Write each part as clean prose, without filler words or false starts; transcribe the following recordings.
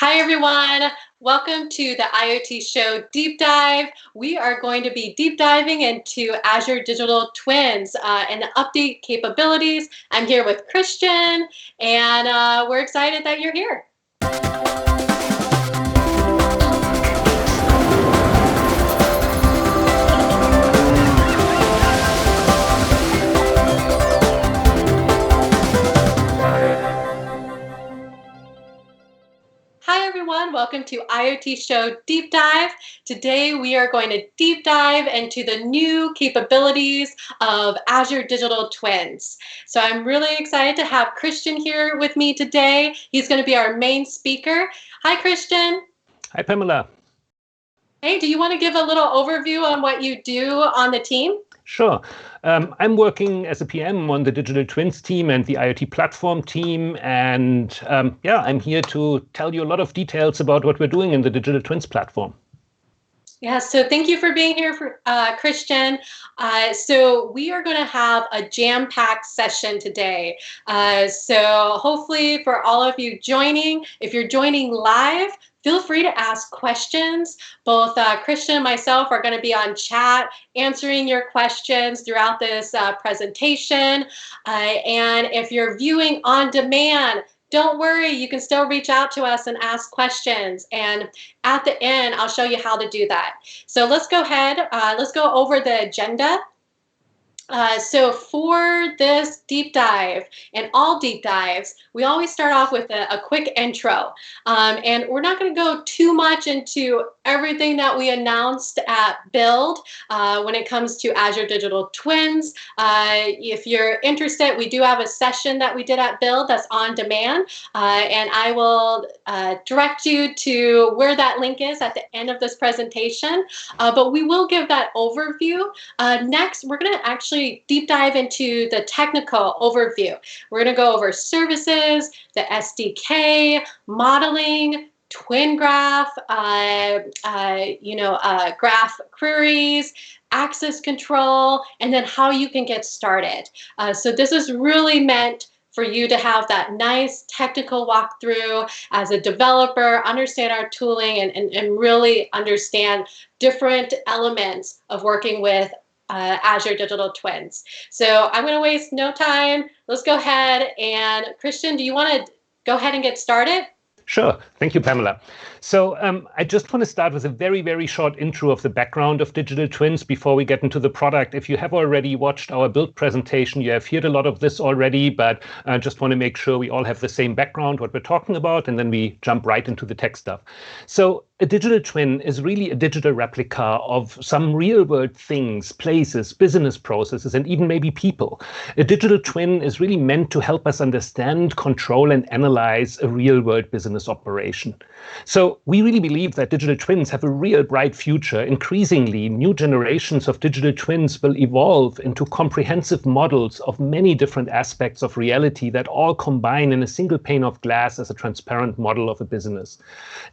Hi, everyone. Welcome to the IoT Show Deep Dive. We are going to be deep diving into Azure Digital Twins and the update capabilities. I'm here with Christian, and we're excited that you're here. Hi everyone, welcome to IoT Show Deep Dive. Today we are going to deep dive into the new capabilities of Azure Digital Twins. So I'm really excited to have Christian here with me today. He's going to be our main speaker. Hi Christian. Hi Pamela. Hey, do you want to give a little overview on what you do on the team? Sure. I'm working as a PM on the Digital Twins team and the IoT platform team. And I'm here to tell you a lot of details about what we're doing in the Digital Twins platform. Yeah, so thank you for being here, Christian. So we are going to have a jam-packed session today. So hopefully for all of you joining, if you're joining live, feel free to ask questions. Both Christian and myself are going to be on chat answering your questions throughout this presentation. And if you're viewing on demand, don't worry, you can still reach out to us and ask questions. And at the end, I'll show you how to do that. So let's go ahead, let's go over the agenda. So for this deep dive and all deep dives, we always start off with a quick intro. And we're not going to go too much into everything that we announced at Build when it comes to Azure Digital Twins. If you're interested, we do have a session that we did at Build that's on demand. And I will direct you to where that link is at the end of this presentation. But we will give that overview. Next, we're going to actually deep dive into the technical overview. We're going to go over services, the SDK, modeling, twin graph, graph queries, access control, and then how you can get started. So this is really meant for you to have that nice technical walkthrough as a developer, understand our tooling, and really understand different elements of working with Azure Digital Twins. So I'm going to waste no time. Let's go ahead. And Christian, do you want to go ahead and get started? Sure. Thank you, Pamela. So I just want to start with a very, very short intro of the background of Digital Twins before we get into the product. If you have already watched our build presentation, you have heard a lot of this already, but I just want to make sure we all have the same background, what we're talking about, and then we jump right into the tech stuff. So a digital twin is really a digital replica of some real-world things, places, business processes, and even maybe people. A digital twin is really meant to help us understand, control, and analyze a real-world business operation. So we really believe that digital twins have a real bright future. Increasingly, new generations of digital twins will evolve into comprehensive models of many different aspects of reality that all combine in a single pane of glass as a transparent model of a business.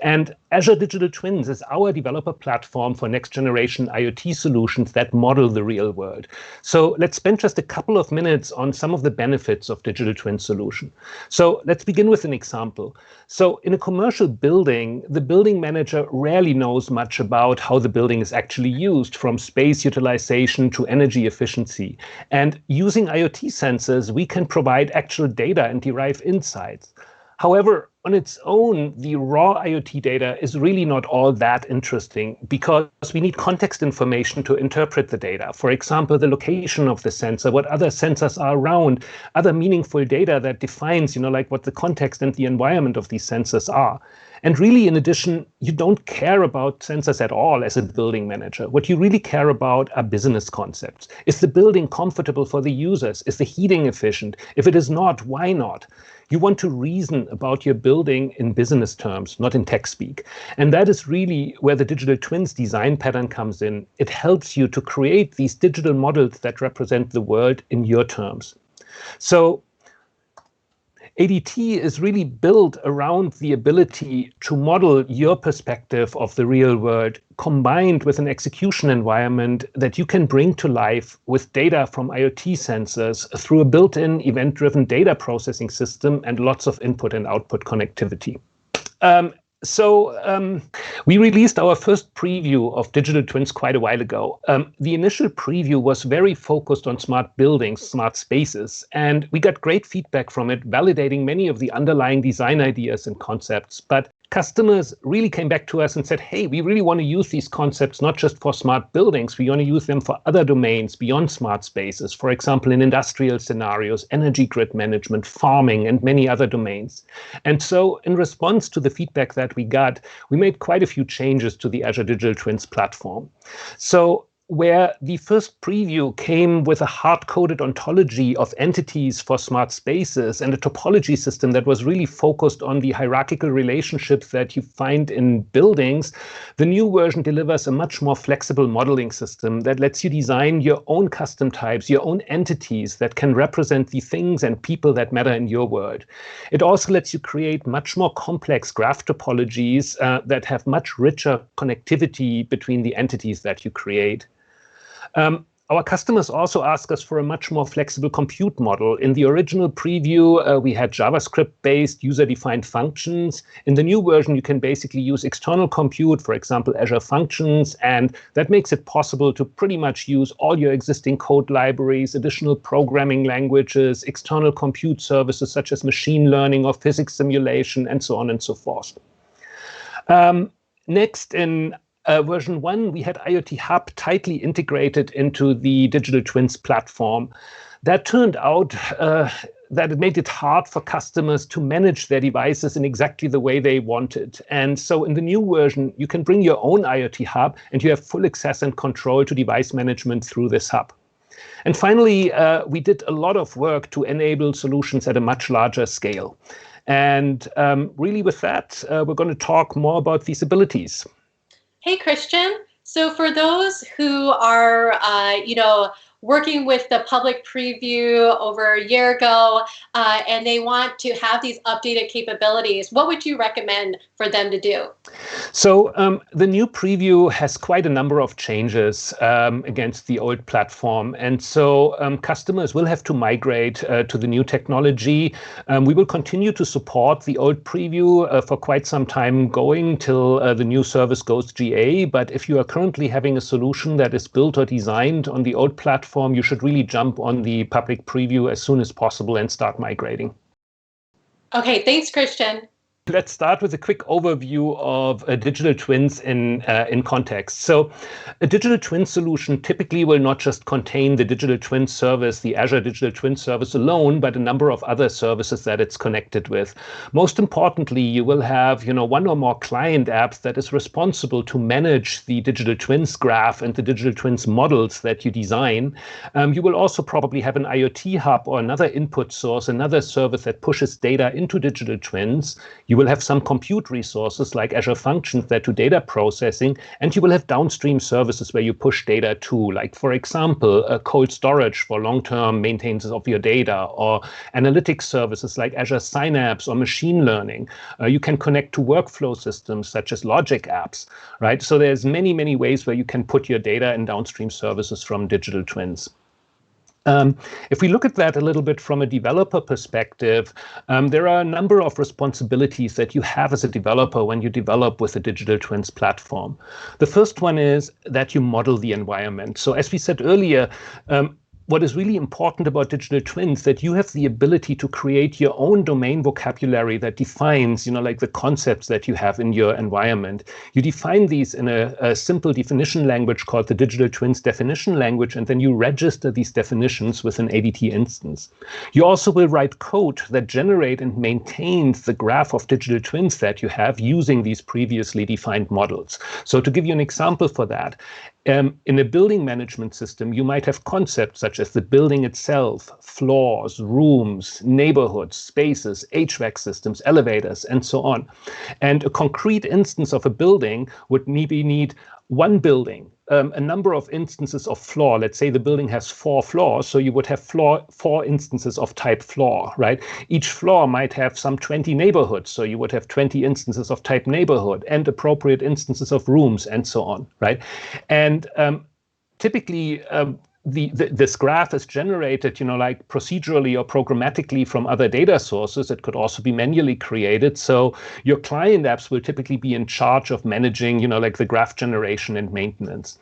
And Azure Digital Twins is our developer platform for next-generation IoT solutions that model the real world. So let's spend just a couple of minutes on some of the benefits of digital twin solution. So let's begin with an example. So in a commercial building, the building manager rarely knows much about how the building is actually used, from space utilization to energy efficiency. And using IoT sensors, we can provide actual data and derive insights. However, on its own, the raw IoT data is really not all that interesting because we need context information to interpret the data. For example, the location of the sensor, what other sensors are around, other meaningful data that defines, like what the context and the environment of these sensors are. And really, in addition, you don't care about sensors at all as a building manager. What you really care about are business concepts. Is the building comfortable for the users? Is the heating efficient? If it is not, why not? You want to reason about your building in business terms, not in tech speak. And that is really where the digital twins design pattern comes in. It helps you to create these digital models that represent the world in your terms. So ADT is really built around the ability to model your perspective of the real world, combined with an execution environment that you can bring to life with data from IoT sensors through a built-in event-driven data processing system and lots of input and output connectivity. We released our first preview of digital twins quite a while ago. The initial preview was very focused on smart buildings, smart spaces, and we got great feedback from it, validating many of the underlying design ideas and concepts. But customers really came back to us and said, hey, we really want to use these concepts not just for smart buildings, we want to use them for other domains beyond smart spaces, for example, in industrial scenarios, energy grid management, farming, and many other domains. And so in response to the feedback that we got, we made quite a few changes to the Azure Digital Twins platform. So where the first preview came with a hard-coded ontology of entities for smart spaces and a topology system that was really focused on the hierarchical relationships that you find in buildings, the new version delivers a much more flexible modeling system that lets you design your own custom types, your own entities that can represent the things and people that matter in your world. It also lets you create much more complex graph topologies that have much richer connectivity between the entities that you create. Our customers also ask us for a much more flexible compute model. In the original preview, we had JavaScript-based user-defined functions. In the new version, you can basically use external compute, for example, Azure Functions, and that makes it possible to pretty much use all your existing code libraries, additional programming languages, external compute services such as machine learning or physics simulation, and so on and so forth. Next, in version 1, we had IoT Hub tightly integrated into the Digital Twins platform. That turned out that it made it hard for customers to manage their devices in exactly the way they wanted. And so in the new version, you can bring your own IoT Hub and you have full access and control to device management through this hub. And finally, we did a lot of work to enable solutions at a much larger scale. And really with that, we're going to talk more about these abilities. Hey, Christian. So for those who are, working with the public preview over a year ago, and they want to have these updated capabilities, what would you recommend for them to do? So the new preview has quite a number of changes against the old platform. And so customers will have to migrate to the new technology. We will continue to support the old preview for quite some time going till the new service goes GA. But if you are currently having a solution that is built or designed on the old platform, you should really jump on the public preview as soon as possible and start migrating. Okay, thanks, Christian. Let's start with a quick overview of digital twins in context. So a digital twin solution typically will not just contain the digital twin service, the Azure Digital Twin service alone, but a number of other services that it's connected with. Most importantly, you will have one or more client apps that is responsible to manage the digital twins graph and the digital twins models that you design. You will also probably have an IoT hub or another input source, another service that pushes data into digital twins. You will have some compute resources like Azure Functions that do data processing, and you will have downstream services where you push data to, like, for example, cold storage for long-term maintenance of your data, or analytics services like Azure Synapse or machine learning. You can connect to workflow systems such as logic apps, right? So there's many, many ways where you can put your data in downstream services from digital twins. If we look at that a little bit from a developer perspective, there are a number of responsibilities that you have as a developer when you develop with the Digital Twins platform. The first one is that you model the environment. So as we said earlier, what is really important about digital twins that you have the ability to create your own domain vocabulary that defines, like the concepts that you have in your environment. You define these in a simple definition language called the Digital Twins definition language, and then you register these definitions with an ADT instance. You also will write code that generate and maintains the graph of digital twins that you have using these previously defined models. So to give you an example for that, in a building management system, you might have concepts such as the building itself, floors, rooms, neighborhoods, spaces, HVAC systems, elevators, and so on. And a concrete instance of a building would maybe need one building, a number of instances of floor. Let's say the building has 4 floors, so you would have 4 instances of type floor, right? Each floor might have some 20 neighborhoods, so you would have 20 instances of type neighborhood and appropriate instances of rooms and so on, right? And typically, this graph is generated, like procedurally or programmatically from other data sources. It could also be manually created. So your client apps will typically be in charge of managing, like the graph generation and maintenance.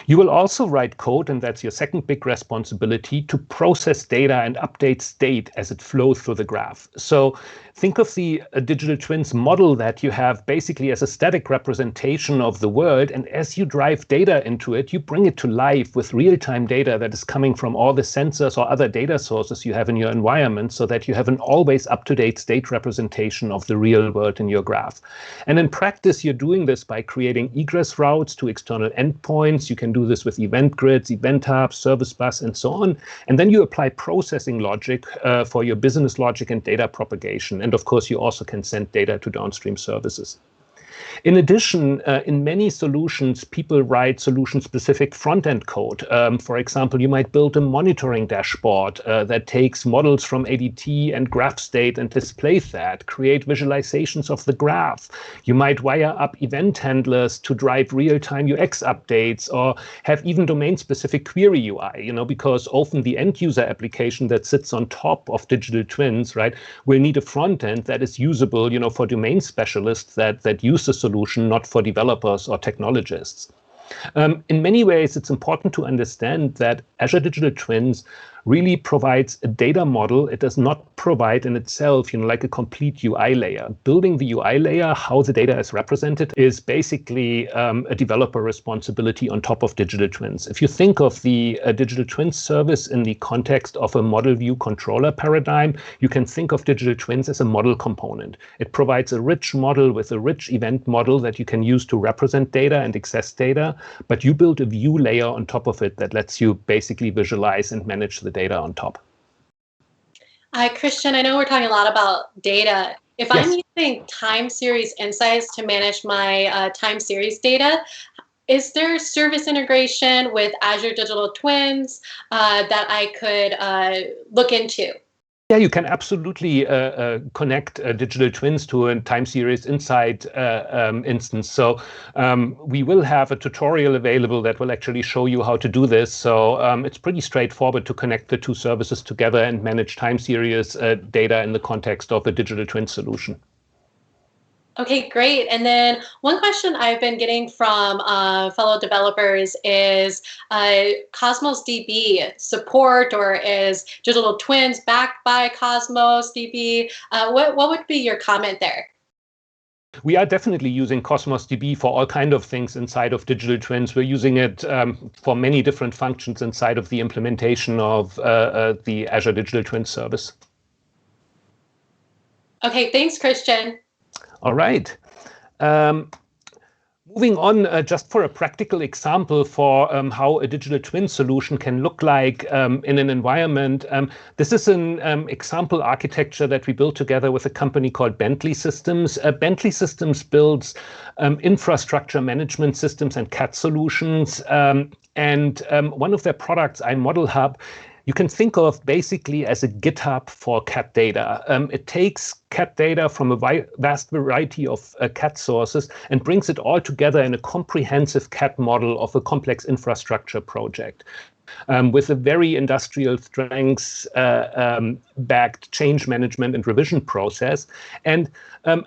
You will also write code, and that's your second big responsibility, to process data and update state as it flows through the graph. So think of the digital twins model that you have basically as a static representation of the world. And as you drive data into it, you bring it to life with real-time data that is coming from all the sensors or other data sources you have in your environment, so that you have an always up-to-date state representation of the real world in your graph. And in practice, you're doing this by creating egress routes to external endpoints. You can do this with event grids, event hubs, service bus, and so on. And then you apply processing logic for your business logic and data propagation. And of course, you also can send data to downstream services. In addition, in many solutions, people write solution-specific front-end code. For example, you might build a monitoring dashboard that takes models from ADT and graph state and displays that, create visualizations of the graph. You might wire up event handlers to drive real-time UX updates, or have even domain-specific query UI, because often the end-user application that sits on top of digital twins, right, will need a front-end that is usable, for domain specialists that use the solution, not for developers or technologists. In many ways, it's important to understand that Azure Digital Twins really provides a data model. It does not provide in itself, like a complete UI layer. Building the UI layer, how the data is represented, is basically a developer responsibility on top of digital twins. If you think of the digital twins service in the context of a model view controller paradigm, you can think of digital twins as a model component. It provides a rich model with a rich event model that you can use to represent data and access data, but you build a view layer on top of it that lets you basically visualize and manage the data on top. Christian, I know we're talking a lot about data. If Yes. I'm using time series insights to manage my time series data, is there service integration with Azure Digital Twins that I could look into? Yeah, you can absolutely connect digital twins to a time series insight instance. So we will have a tutorial available that will actually show you how to do this. So it's pretty straightforward to connect the two services together and manage time series data in the context of a digital twin solution. Okay, great. And then one question I've been getting from fellow developers is Cosmos DB support, or is Digital Twins backed by Cosmos DB? What would be your comment there? We are definitely using Cosmos DB for all kinds of things inside of digital twins. We're using it for many different functions inside of the implementation of the Azure Digital Twins service. Okay, thanks, Christian. All right. Moving on, just for a practical example for how a digital twin solution can look like in an environment. This is an example architecture that we built together with a company called Bentley Systems. Bentley Systems builds infrastructure management systems and CAD solutions. And one of their products, iModel Hub, you can think of basically as a GitHub for CAD data. It takes CAD data from a vast variety of CAD sources and brings it all together in a comprehensive CAD model of a complex infrastructure project. With a very industrial strengths backed change management and revision process. And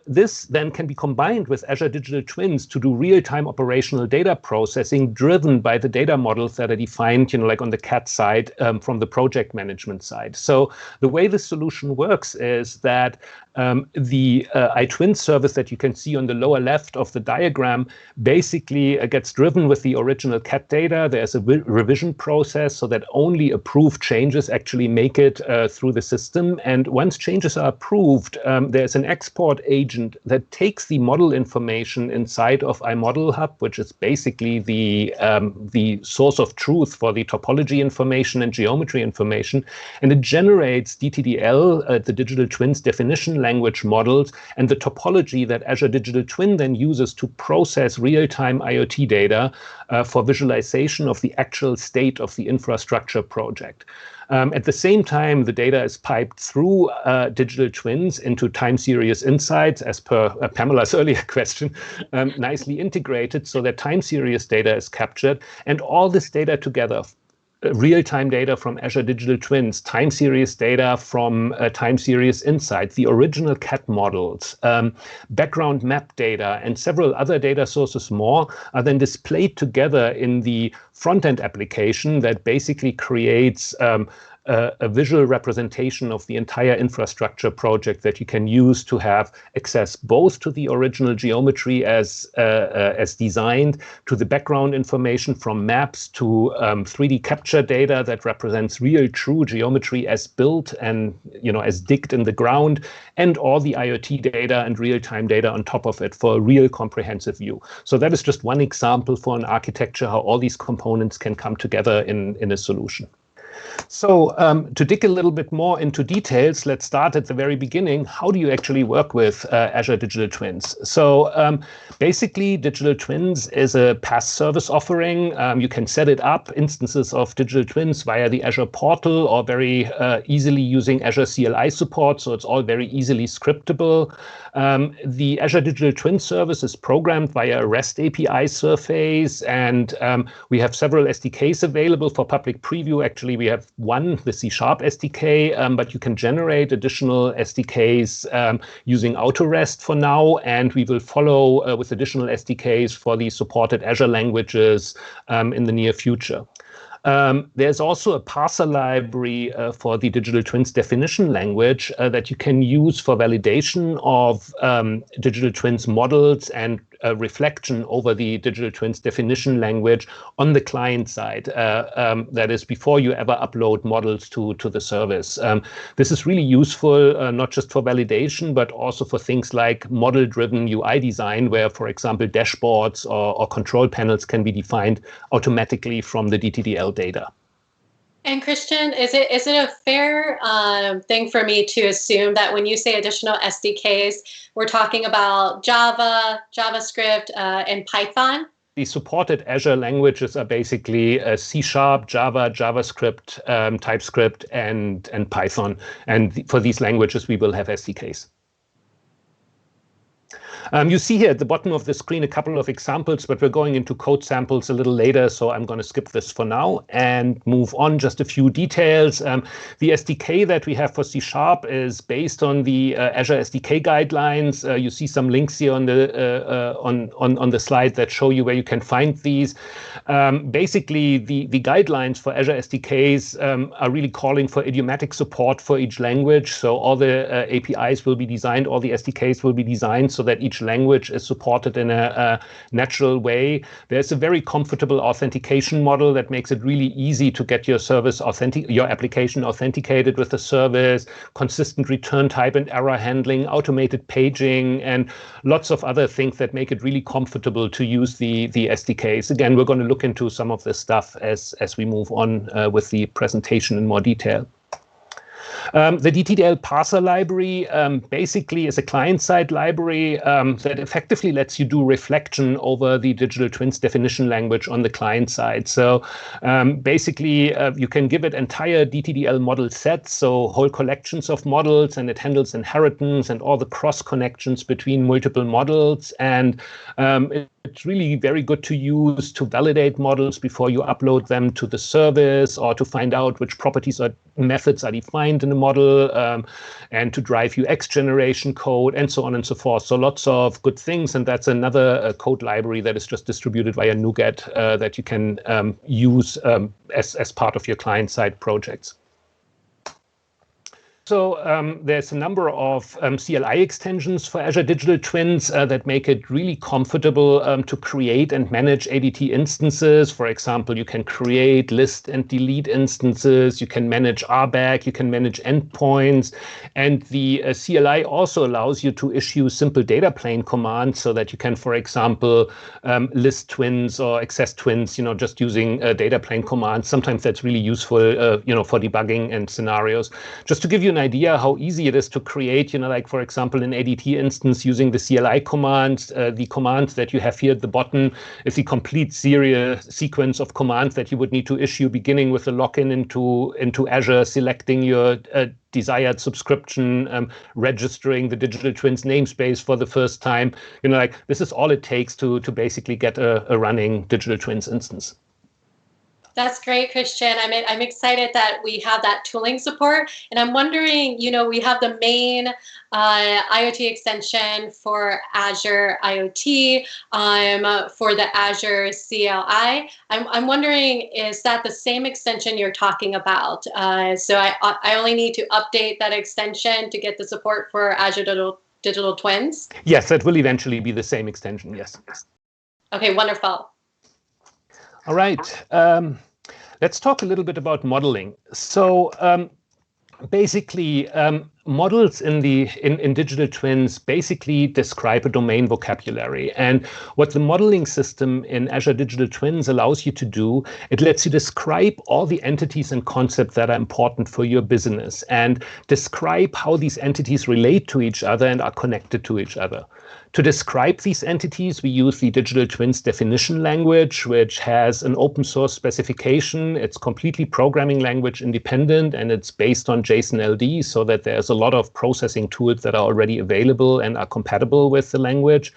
this then can be combined with Azure Digital Twins to do real-time operational data processing driven by the data models that are defined, like on the CAD side from the project management side. So the way the solution works is that the iTwin service that you can see on the lower left of the diagram basically gets driven with the original CAD data. There's a revision process so that only approved changes actually make it through the system. And once changes are approved, there's an export agent that takes the model information inside of iModel Hub, which is basically the source of truth for the topology information and geometry information. And it generates DTDL, the digital twins definition language models, and the topology that Azure Digital Twin then uses to process real-time IoT data for visualization of the actual state of the infrastructure project. At the same time, the data is piped through digital twins into time series insights, as per Pamela's earlier question, nicely integrated so that time series data is captured. And all this data together real-time data from Azure Digital Twins, time series data from time series Insight, the original CAT models, background map data, and several other data sources more are then displayed together in the front-end application that basically creates a visual representation of the entire infrastructure project that you can use to have access both to the original geometry as designed, to the background information from maps, to 3D capture data that represents real true geometry as built and as digged in the ground, and all the IoT data and real-time data on top of it for a real comprehensive view. So that is just one example for an architecture, how all these components can come together in a solution. So to dig a little bit more into details, let's start at the very beginning. How do you actually work with Azure Digital Twins? So basically, Digital Twins is a PaaS service offering. You can set it up, instances of Digital Twins via the Azure portal or very easily using Azure CLI support. So it's all very easily scriptable. The Azure Digital Twin service is programmed via a REST API surface, and we have several SDKs available for public preview. Actually, we have one, the C# SDK, but you can generate additional SDKs using AutoREST for now, and we will follow with additional SDKs for the supported Azure languages in the near future. There's also a parser library for the Digital Twins definition language that you can use for validation of Digital Twins models and reflection over the Digital Twins definition language on the client side. That is before you ever upload models to the service. This is really useful, not just for validation, but also for things like model-driven UI design, where, for example, dashboards or control panels can be defined automatically from the DTDL data. And Christian, is it a fair thing for me to assume that when you say additional SDKs, we're talking about Java, JavaScript, and Python? The supported Azure languages are basically C#, Java, JavaScript, TypeScript, and Python. And for these languages, we will have SDKs. You see here at the bottom of the screen a couple of examples, but we're going into code samples a little later, so I'm going to skip this for now and move on. Just a few details. The SDK that we have for C# is based on the Azure SDK guidelines. You see some links here on the slide that show you where you can find these. Basically, the guidelines for Azure SDKs are really calling for idiomatic support for each language. So all the APIs will be designed, all the SDKs will be designed so that each language is supported in a natural way. There's a very comfortable authentication model that makes it really easy to get your your application authenticated with the service, consistent return type and error handling, automated paging, and lots of other things that make it really comfortable to use the SDKs. Again, we're going to look into some of this stuff as we move on with the presentation in more detail. The DTDL Parser library basically is a client-side library that effectively lets you do reflection over the Digital Twins definition language on the client side. So basically, you can give it entire DTDL model sets, so whole collections of models, and it handles inheritance and all the cross connections between multiple models. And it's really very good to use to validate models before you upload them to the service, or to find out which properties or methods are defined in the model, and to drive UX generation code, and so on and so forth. So lots of good things, and that's another code library that is just distributed via NuGet that you can use as part of your client-side projects. So there's a number of CLI extensions for Azure Digital Twins that make it really comfortable to create and manage ADT instances. For example, you can create, list, and delete instances. You can manage RBAC. You can manage endpoints. And the CLI also allows you to issue simple data plane commands so that you can, for example, list twins or access twins, just using data plane commands. Sometimes that's really useful, for debugging and scenarios. Just to give you an idea how easy it is to create, like, for example, an ADT instance using the CLI commands. The commands that you have here at the bottom is the complete serial sequence of commands that you would need to issue, beginning with the login into Azure, selecting your desired subscription, registering the Digital Twins namespace for the first time. This is all it takes to basically get a running Digital Twins instance. That's great, Christian. I'm excited that we have that tooling support. And I'm wondering, we have the main IoT extension for Azure IoT, for the Azure CLI. I'm wondering, is that the same extension you're talking about? So I only need to update that extension to get the support for Azure Digital Twins? Yes, that will eventually be the same extension, yes. Okay, wonderful. All right, let's talk a little bit about modeling. So basically, models in digital twins basically describe a domain vocabulary. And what the modeling system in Azure Digital Twins allows you to do, it lets you describe all the entities and concepts that are important for your business and describe how these entities relate to each other and are connected to each other. To describe these entities, we use the Digital Twins definition language, which has an open source specification. It's completely programming language independent, and it's based on JSON-LD, so that there's a lot of processing tools that are already available and are compatible with the language.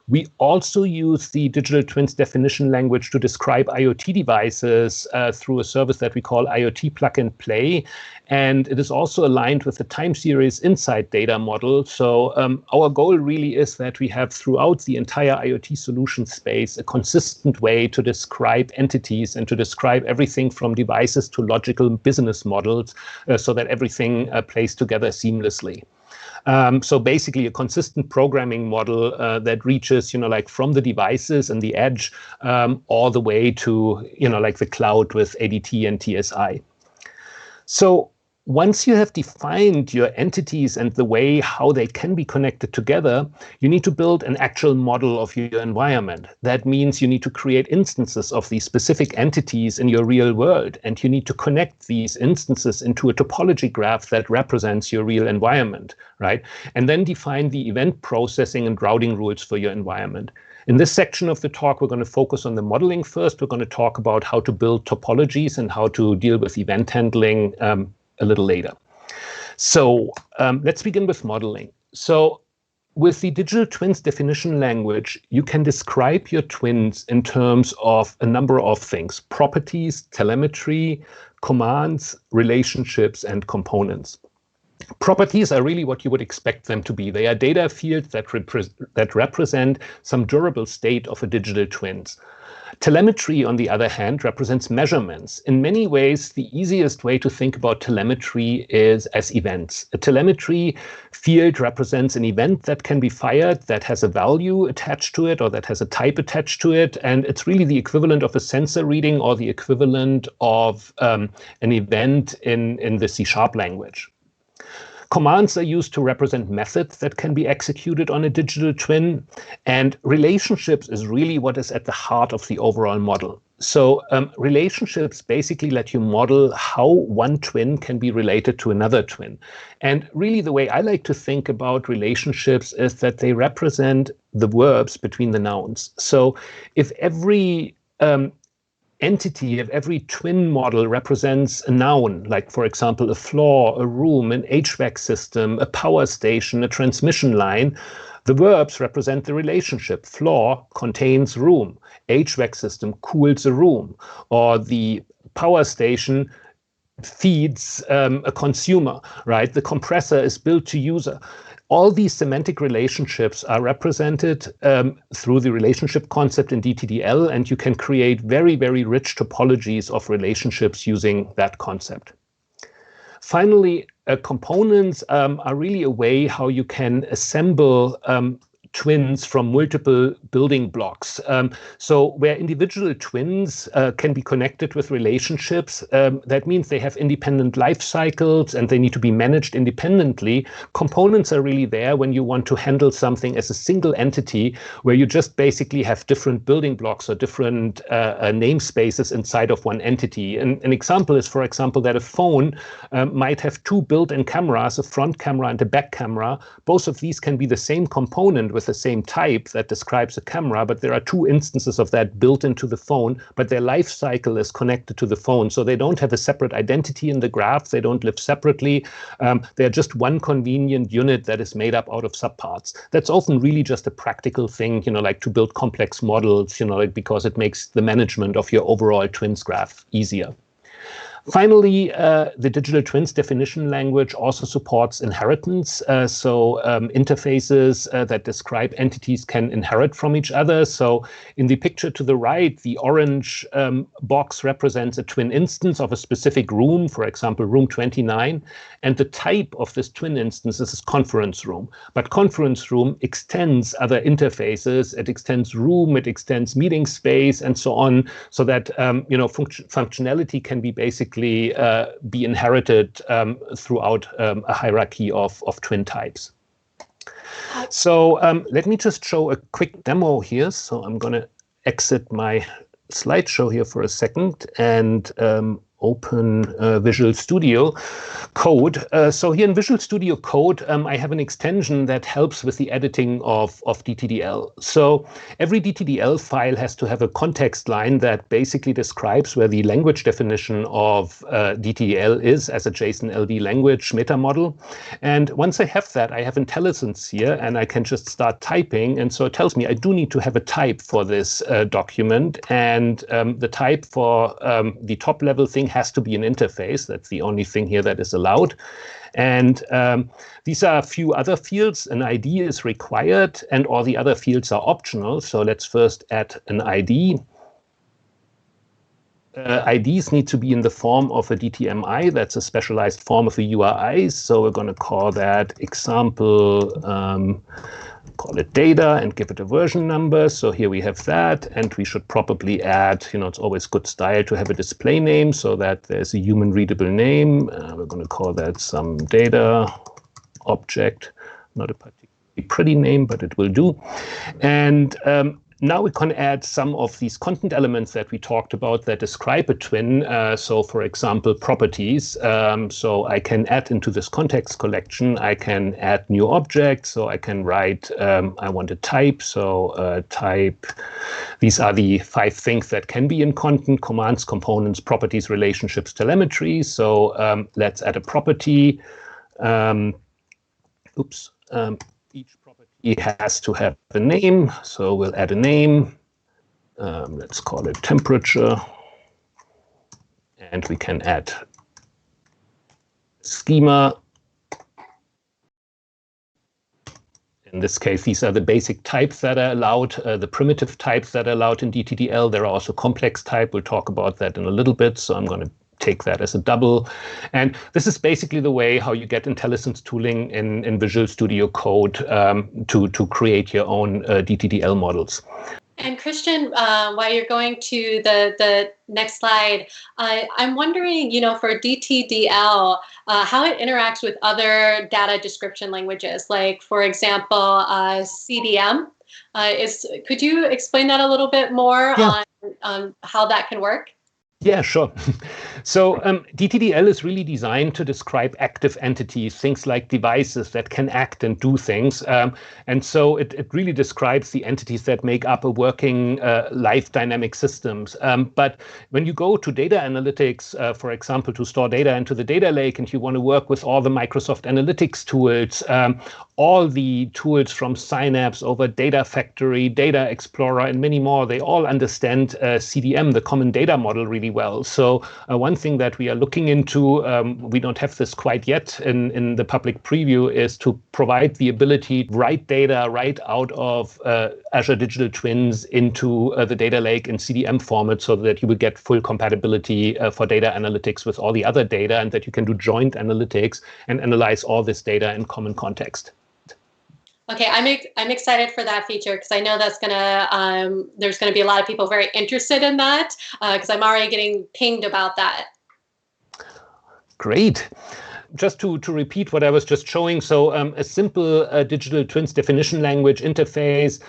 We also use the Digital Twins definition language to describe IoT devices through a service that we call IoT Plug and Play. And it is also aligned with the time series insight data model. So our goal really is that we have throughout the entire IoT solution space a consistent way to describe entities and to describe everything from devices to logical business models so that everything plays together seamlessly. So basically a consistent programming model that reaches, like from the devices and the edge all the way to, like the cloud with ADT and TSI. So once you have defined your entities and the way how they can be connected together, you need to build an actual model of your environment. That means you need to create instances of these specific entities in your real world, and you need to connect these instances into a topology graph that represents your real environment, right? And then define the event processing and routing rules for your environment. In this section of the talk, we're going to focus on the modeling first. We're going to talk about how to build topologies and how to deal with event handling a little later. So let's begin with modeling. So with the Digital Twins definition language, you can describe your twins in terms of a number of things: properties, telemetry, commands, relationships, and components. Properties are really what you would expect them to be. They are data fields that represent some durable state of a digital twins. Telemetry, on the other hand, represents measurements. In many ways, the easiest way to think about telemetry is as events. A telemetry field represents an event that can be fired, that has a value attached to it, or that has a type attached to it. And it's really the equivalent of a sensor reading or the equivalent of an event in the C# language. Commands are used to represent methods that can be executed on a digital twin, and relationships is really what is at the heart of the overall model. So relationships basically let you model how one twin can be related to another twin. And really the way I like to think about relationships is that they represent the verbs between the nouns. So if every entity of every twin model represents a noun, like, for example, a floor, a room, an HVAC system, a power station, a transmission line, the verbs represent the relationship. Floor contains room. HVAC system cools a room. Or the power station feeds a consumer, right? The compressor is built to user. All these semantic relationships are represented through the relationship concept in DTDL, and you can create very, very rich topologies of relationships using that concept. Finally, components are really a way how you can assemble twins from multiple building blocks. So where individual twins can be connected with relationships, that means they have independent life cycles and they need to be managed independently. Components are really there when you want to handle something as a single entity, where you just basically have different building blocks or different namespaces inside of one entity. And an example is, for example, that a phone might have two built-in cameras, a front camera and a back camera. Both of these can be the same component with with the same type that describes a camera, but there are two instances of that built into the phone, but their life cycle is connected to the phone. So they don't have a separate identity in the graph. They don't live separately. They're just one convenient unit that is made up out of subparts. That's often really just a practical thing, like to build complex models, because it makes the management of your overall twins graph easier. Finally, the digital twins definition language also supports inheritance. So interfaces that describe entities can inherit from each other. So in the picture to the right, the orange box represents a twin instance of a specific room, for example, room 29. And the type of this twin instance is conference room. But conference room extends other interfaces. It extends room, it extends meeting space, and so on, so that functionality can be basically be inherited throughout a hierarchy of twin types. So let me just show a quick demo here. So I'm going to exit my slideshow here for a second and open Visual Studio Code. So here in Visual Studio Code, I have an extension that helps with the editing of DTDL. So every DTDL file has to have a context line that basically describes where the language definition of DTDL is as a JSON LD language meta model. And once I have that, I have IntelliSense here, and I can just start typing. And so it tells me I do need to have a type for this document. And the type for the top level thing has to be an interface. That's the only thing here that is allowed. And these are a few other fields. An ID is required, and all the other fields are optional. So let's first add an ID. IDs need to be in the form of a DTMI. That's a specialized form of a URI. So we're going to call that example, call it data, and give it a version number. So here we have that, and we should probably add, it's always good style to have a display name so that there's a human readable name. We're going to call that some data object, not a particularly pretty name, but it will do. And now we can add some of these content elements that we talked about that describe a twin. So for example, properties. So I can add into this context collection, I can add new objects. So I can write, I want a type. So type, these are the 5 things that can be in content: commands, components, properties, relationships, telemetry. So let's add a property. Each property has to have a name, so we'll add a name. Let's call it temperature. And we can add schema. In this case, these are the basic types that are allowed, the primitive types that are allowed in DTDL. There are also complex type. We'll talk about that in a little bit. So I'm going to take that as a double. And this is basically the way how you get IntelliSense tooling in Visual Studio Code to create your own DTDL models. And Christian, while you're going to the next slide, I'm wondering, for DTDL, how it interacts with other data description languages, like, for example, CDM. Could you explain that a little bit more on how that can work? Yeah, sure. So DTDL is really designed to describe active entities, things like devices that can act and do things. And so it really describes the entities that make up a working live dynamic systems. But when you go to data analytics, for example, to store data into the data lake, and you want to work with all the Microsoft Analytics tools, all the tools from Synapse over Data Factory, Data Explorer, and many more, they all understand CDM, the common data model, really well. So one thing that we are looking into, we don't have this quite yet in the public preview, is to provide the ability to write data right out of Azure Digital Twins into the data lake in CDM format, so that you will get full compatibility for data analytics with all the other data, and that you can do joint analytics and analyze all this data in common context. Okay, I'm excited for that feature, because I know that's there's gonna be a lot of people very interested in that, because I'm already getting pinged about that. Great. just to repeat what I was just showing, so a simple digital twins definition language interface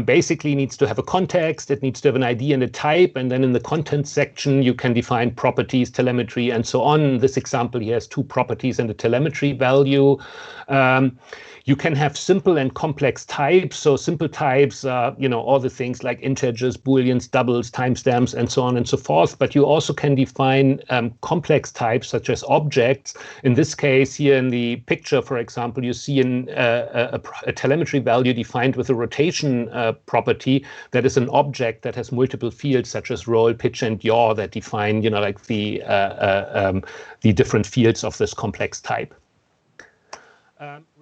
basically needs to have a context, it needs to have an ID and a type, and then in the content section you can define properties, telemetry, and so on. This example here has 2 properties and a telemetry value. You can have simple and complex types. So simple types are, all the things like integers, booleans, doubles, timestamps, and so on and so forth. But you also can define complex types such as objects. In this case, here in the picture, for example, you see a telemetry value defined with a rotation property that is an object that has multiple fields such as roll, pitch, and yaw that define, like the different fields of this complex type.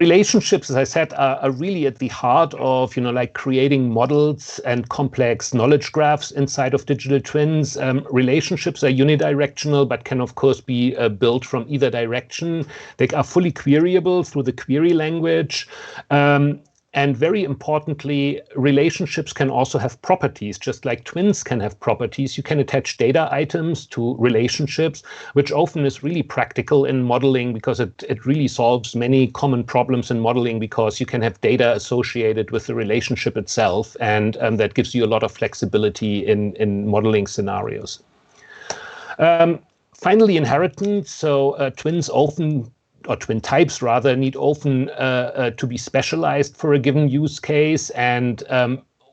Relationships, as I said, are really at the heart of, like creating models and complex knowledge graphs inside of digital twins. Relationships are unidirectional, but can, of course, be built from either direction. They are fully queryable through the query language. And very importantly, relationships can also have properties, just like twins can have properties. You can attach data items to relationships, which often is really practical in modeling because it really solves many common problems in modeling because you can have data associated with the relationship itself. And that gives you a lot of flexibility in modeling scenarios. Finally, inheritance. So twins often, or twin types rather, need often to be specialized for a given use case. And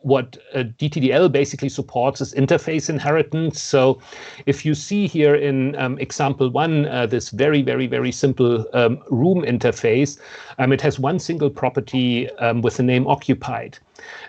what DTDL basically supports is interface inheritance. So if you see here in example 1, this very, very, very simple room interface, it has one single property with the name occupied.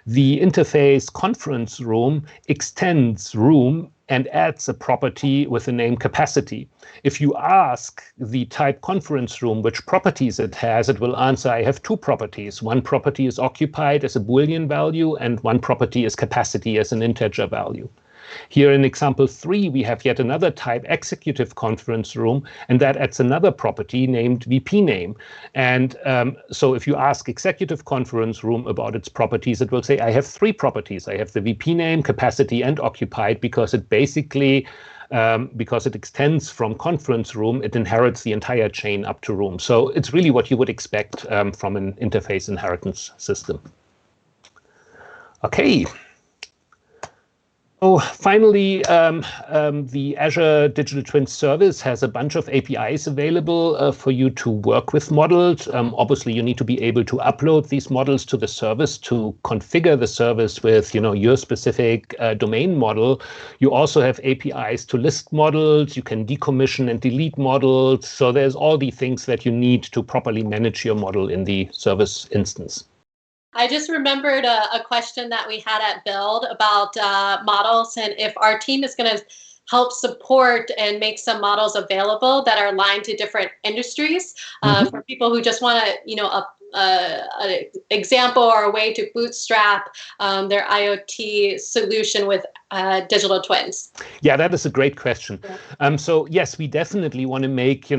The interface conference room extends room and adds a property with the name capacity. If you ask the type conference room which properties it has, it will answer, I have 2 properties. One property is occupied as a Boolean value, and one property is capacity as an integer value. Here in example 3, we have yet another type, executive conference room, and that adds another property named VP name. And so if you ask executive conference room about its properties, it will say, I have 3 properties. I have the VP name, capacity, and occupied, because it basically, because it extends from conference room, it inherits the entire chain up to room. So it's really what you would expect from an interface inheritance system. Okay. So finally, the Azure Digital Twins service has a bunch of APIs available for you to work with models. Obviously, you need to be able to upload these models to the service to configure the service with, your specific domain model. You also have APIs to list models. You can decommission and delete models. So there's all the things that you need to properly manage your model in the service instance. I just remembered a question that we had at Build about models, and if our team is going to help support and make some models available that are aligned to different industries for people who just want to, an example or a way to bootstrap their IoT solution with digital twins. Yeah, that is a great question. Yeah. So yes, we definitely want to make,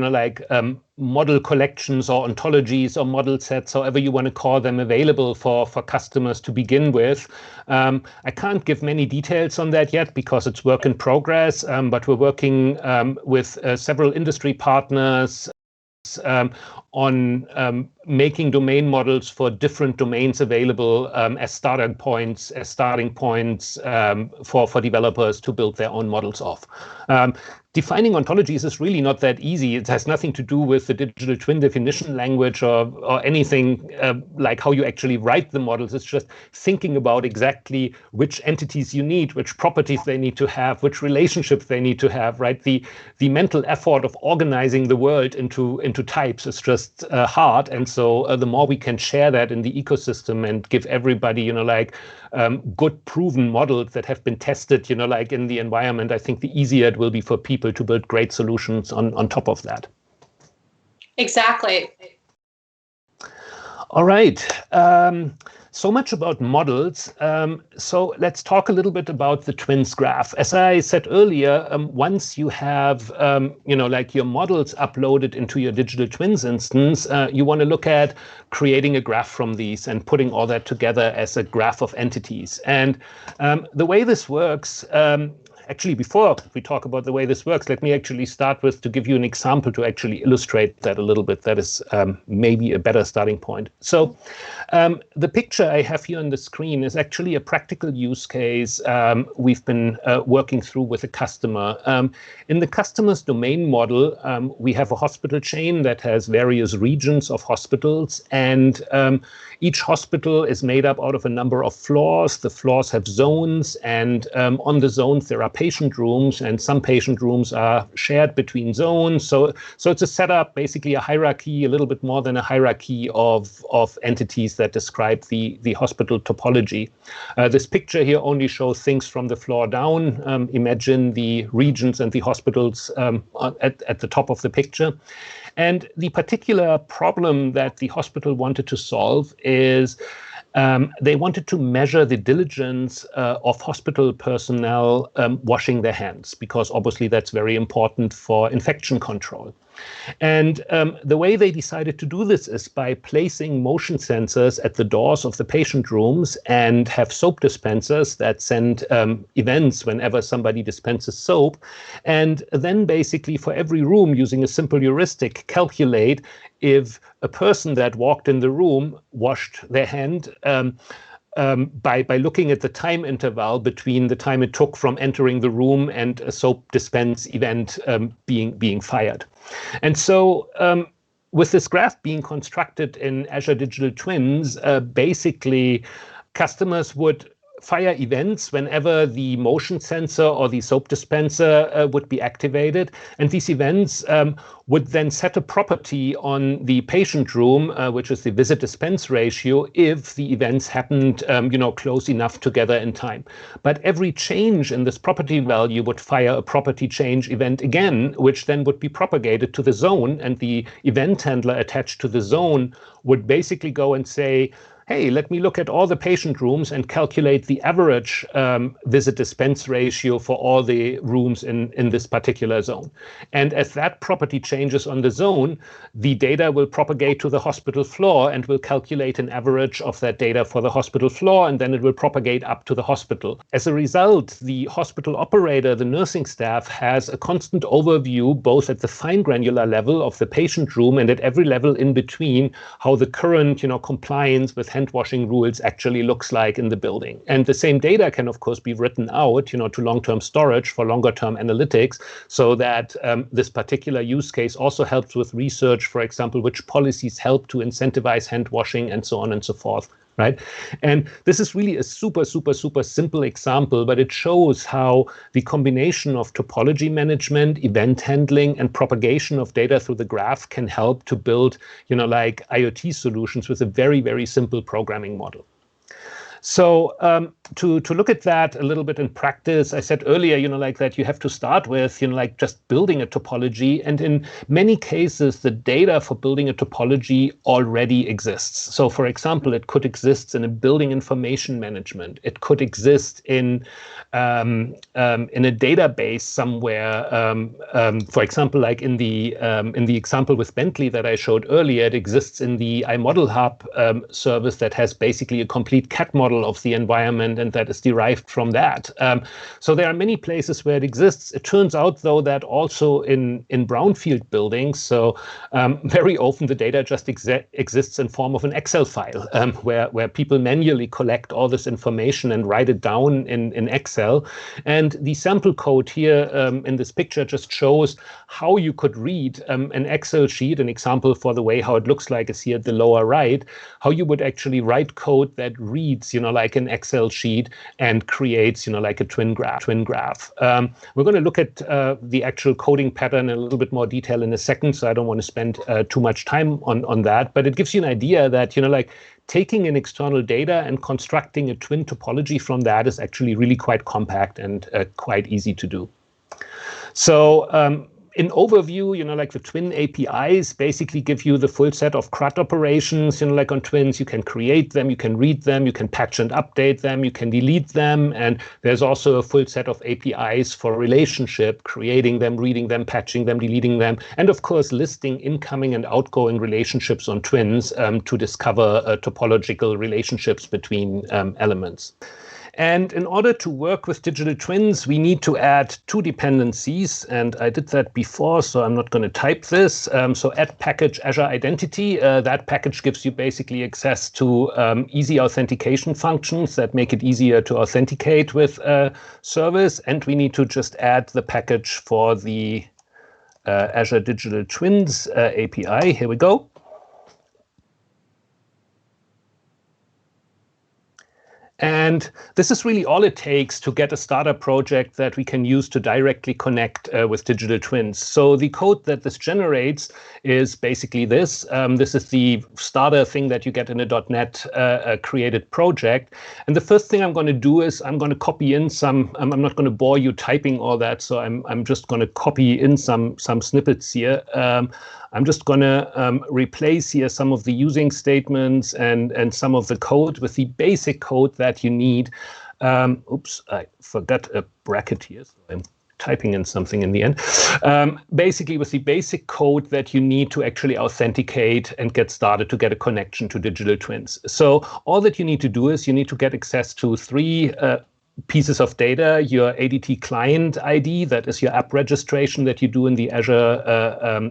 model collections or ontologies or model sets, however you want to call them, available for customers to begin with. I can't give many details on that yet because it's work in progress, but we're working with several industry partners on making domain models for different domains available as starting points for developers to build their own models off. Defining ontologies is really not that easy. It has nothing to do with the digital twin definition language or anything like how you actually write the models. It's just thinking about exactly which entities you need, which properties they need to have, which relationships they need to have, right? The mental effort of organizing the world into types is just hard. And so the more we can share that in the ecosystem and give everybody, good proven models that have been tested, in the environment, I think the easier it will be for people to build great solutions on top of that. Exactly. All right. So much about models. So let's talk a little bit about the twins graph. As I said earlier, once you have, your models uploaded into your digital twins instance, you want to look at creating a graph from these and putting all that together as a graph of entities. And the way this works, actually, before we talk about the way this works, let me actually start with to give you an example to actually illustrate that a little bit. That is maybe a better starting point. So the picture I have here on the screen is actually a practical use case we've been working through with a customer. In the customer's domain model, we have a hospital chain that has various regions of hospitals, and each hospital is made up out of a number of floors. The floors have zones, and on the zones there are patient rooms, and some patient rooms are shared between zones. So it's a setup, basically a hierarchy, a little bit more than a hierarchy of entities that describe the hospital topology. This picture here only shows things from the floor down. Imagine the regions and the hospitals at the top of the picture. And the particular problem that the hospital wanted to solve is they wanted to measure the diligence of hospital personnel washing their hands, because obviously that's very important for infection control. And the way they decided to do this is by placing motion sensors at the doors of the patient rooms and have soap dispensers that send events whenever somebody dispenses soap. And then basically for every room, using a simple heuristic, calculate if a person that walked in the room washed their hand by looking at the time interval between the time it took from entering the room and a soap dispense event being fired. And so with this graph being constructed in Azure Digital Twins, basically customers would fire events whenever the motion sensor or the soap dispenser would be activated. And these events would then set a property on the patient room, which is the visit dispense ratio, if the events happened close enough together in time. But every change in this property value would fire a property change event again, which then would be propagated to the zone, and the event handler attached to the zone would basically go and say, hey, let me look at all the patient rooms and calculate the average visit dispense ratio for all the rooms in this particular zone. And as that property changes on the zone, the data will propagate to the hospital floor and will calculate an average of that data for the hospital floor, and then it will propagate up to the hospital. As a result, the hospital operator, the nursing staff, has a constant overview, both at the fine granular level of the patient room and at every level in between, how the current compliance with hand washing rules actually looks like in the building. And the same data can, of course, be written out, to long-term storage for longer-term analytics, so that this particular use case also helps with research, for example, which policies help to incentivize hand washing and so on and so forth. Right. And this is really a super simple example, but it shows how the combination of topology management, event handling, and propagation of data through the graph can help to build, like IoT solutions with a very simple programming model. So to look at that a little bit in practice, I said earlier, that you have to start with, just building a topology. And in many cases, the data for building a topology already exists. So, for example, it could exist in a building information management. It could exist in a database somewhere. For example, like in the example with Bentley that I showed earlier, it exists in the iModel Hub service that has basically a complete CAD model of the environment, and that is derived from that. So there are many places where it exists. It turns out, though, that also in brownfield buildings, so very often the data just exists in form of an Excel file, where people manually collect all this information and write it down in Excel. And the sample code here in this picture just shows how you could read an Excel sheet. An example for the way how it looks like is here at the lower right, how you would actually write code that reads, like an Excel sheet and creates, like a twin graph. We're going to look at the actual coding pattern in a little bit more detail in a second, so I don't want to spend too much time on that. But it gives you an idea that, like taking in external data and constructing a twin topology from that is actually really quite compact and quite easy to do. So in overview, like the Twin APIs basically give you the full set of CRUD operations, like on Twins. You can create them, you can read them, you can patch and update them, you can delete them. And there's also a full set of APIs for relationship, creating them, reading them, patching them, deleting them, and of course, listing incoming and outgoing relationships on Twins to discover topological relationships between elements. And in order to work with digital twins, we need to add two dependencies. And I did that before, so I'm not going to type this. So add package Azure Identity. That package gives you basically access to easy authentication functions that make it easier to authenticate with service. And we need to just add the package for the Azure Digital Twins API. Here we go. And this is really all it takes to get a starter project that we can use to directly connect with digital twins. So the code that this generates is basically this. This is the starter thing that you get in a .NET created project. And the first thing I'm going to do is I'm going to copy in some, I'm not going to bore you typing all that, so I'm just going to copy in some snippets here. I'm just going to replace here some of the using statements and some of the code with the basic code that you need. Oops, I forgot a bracket here, so I'm typing in something in the end. Basically, with the basic code that you need to actually authenticate and get started to get a connection to digital twins. So all that you need to do is you need to get access to three pieces of data: your ADT client ID, that is your app registration that you do in the Azure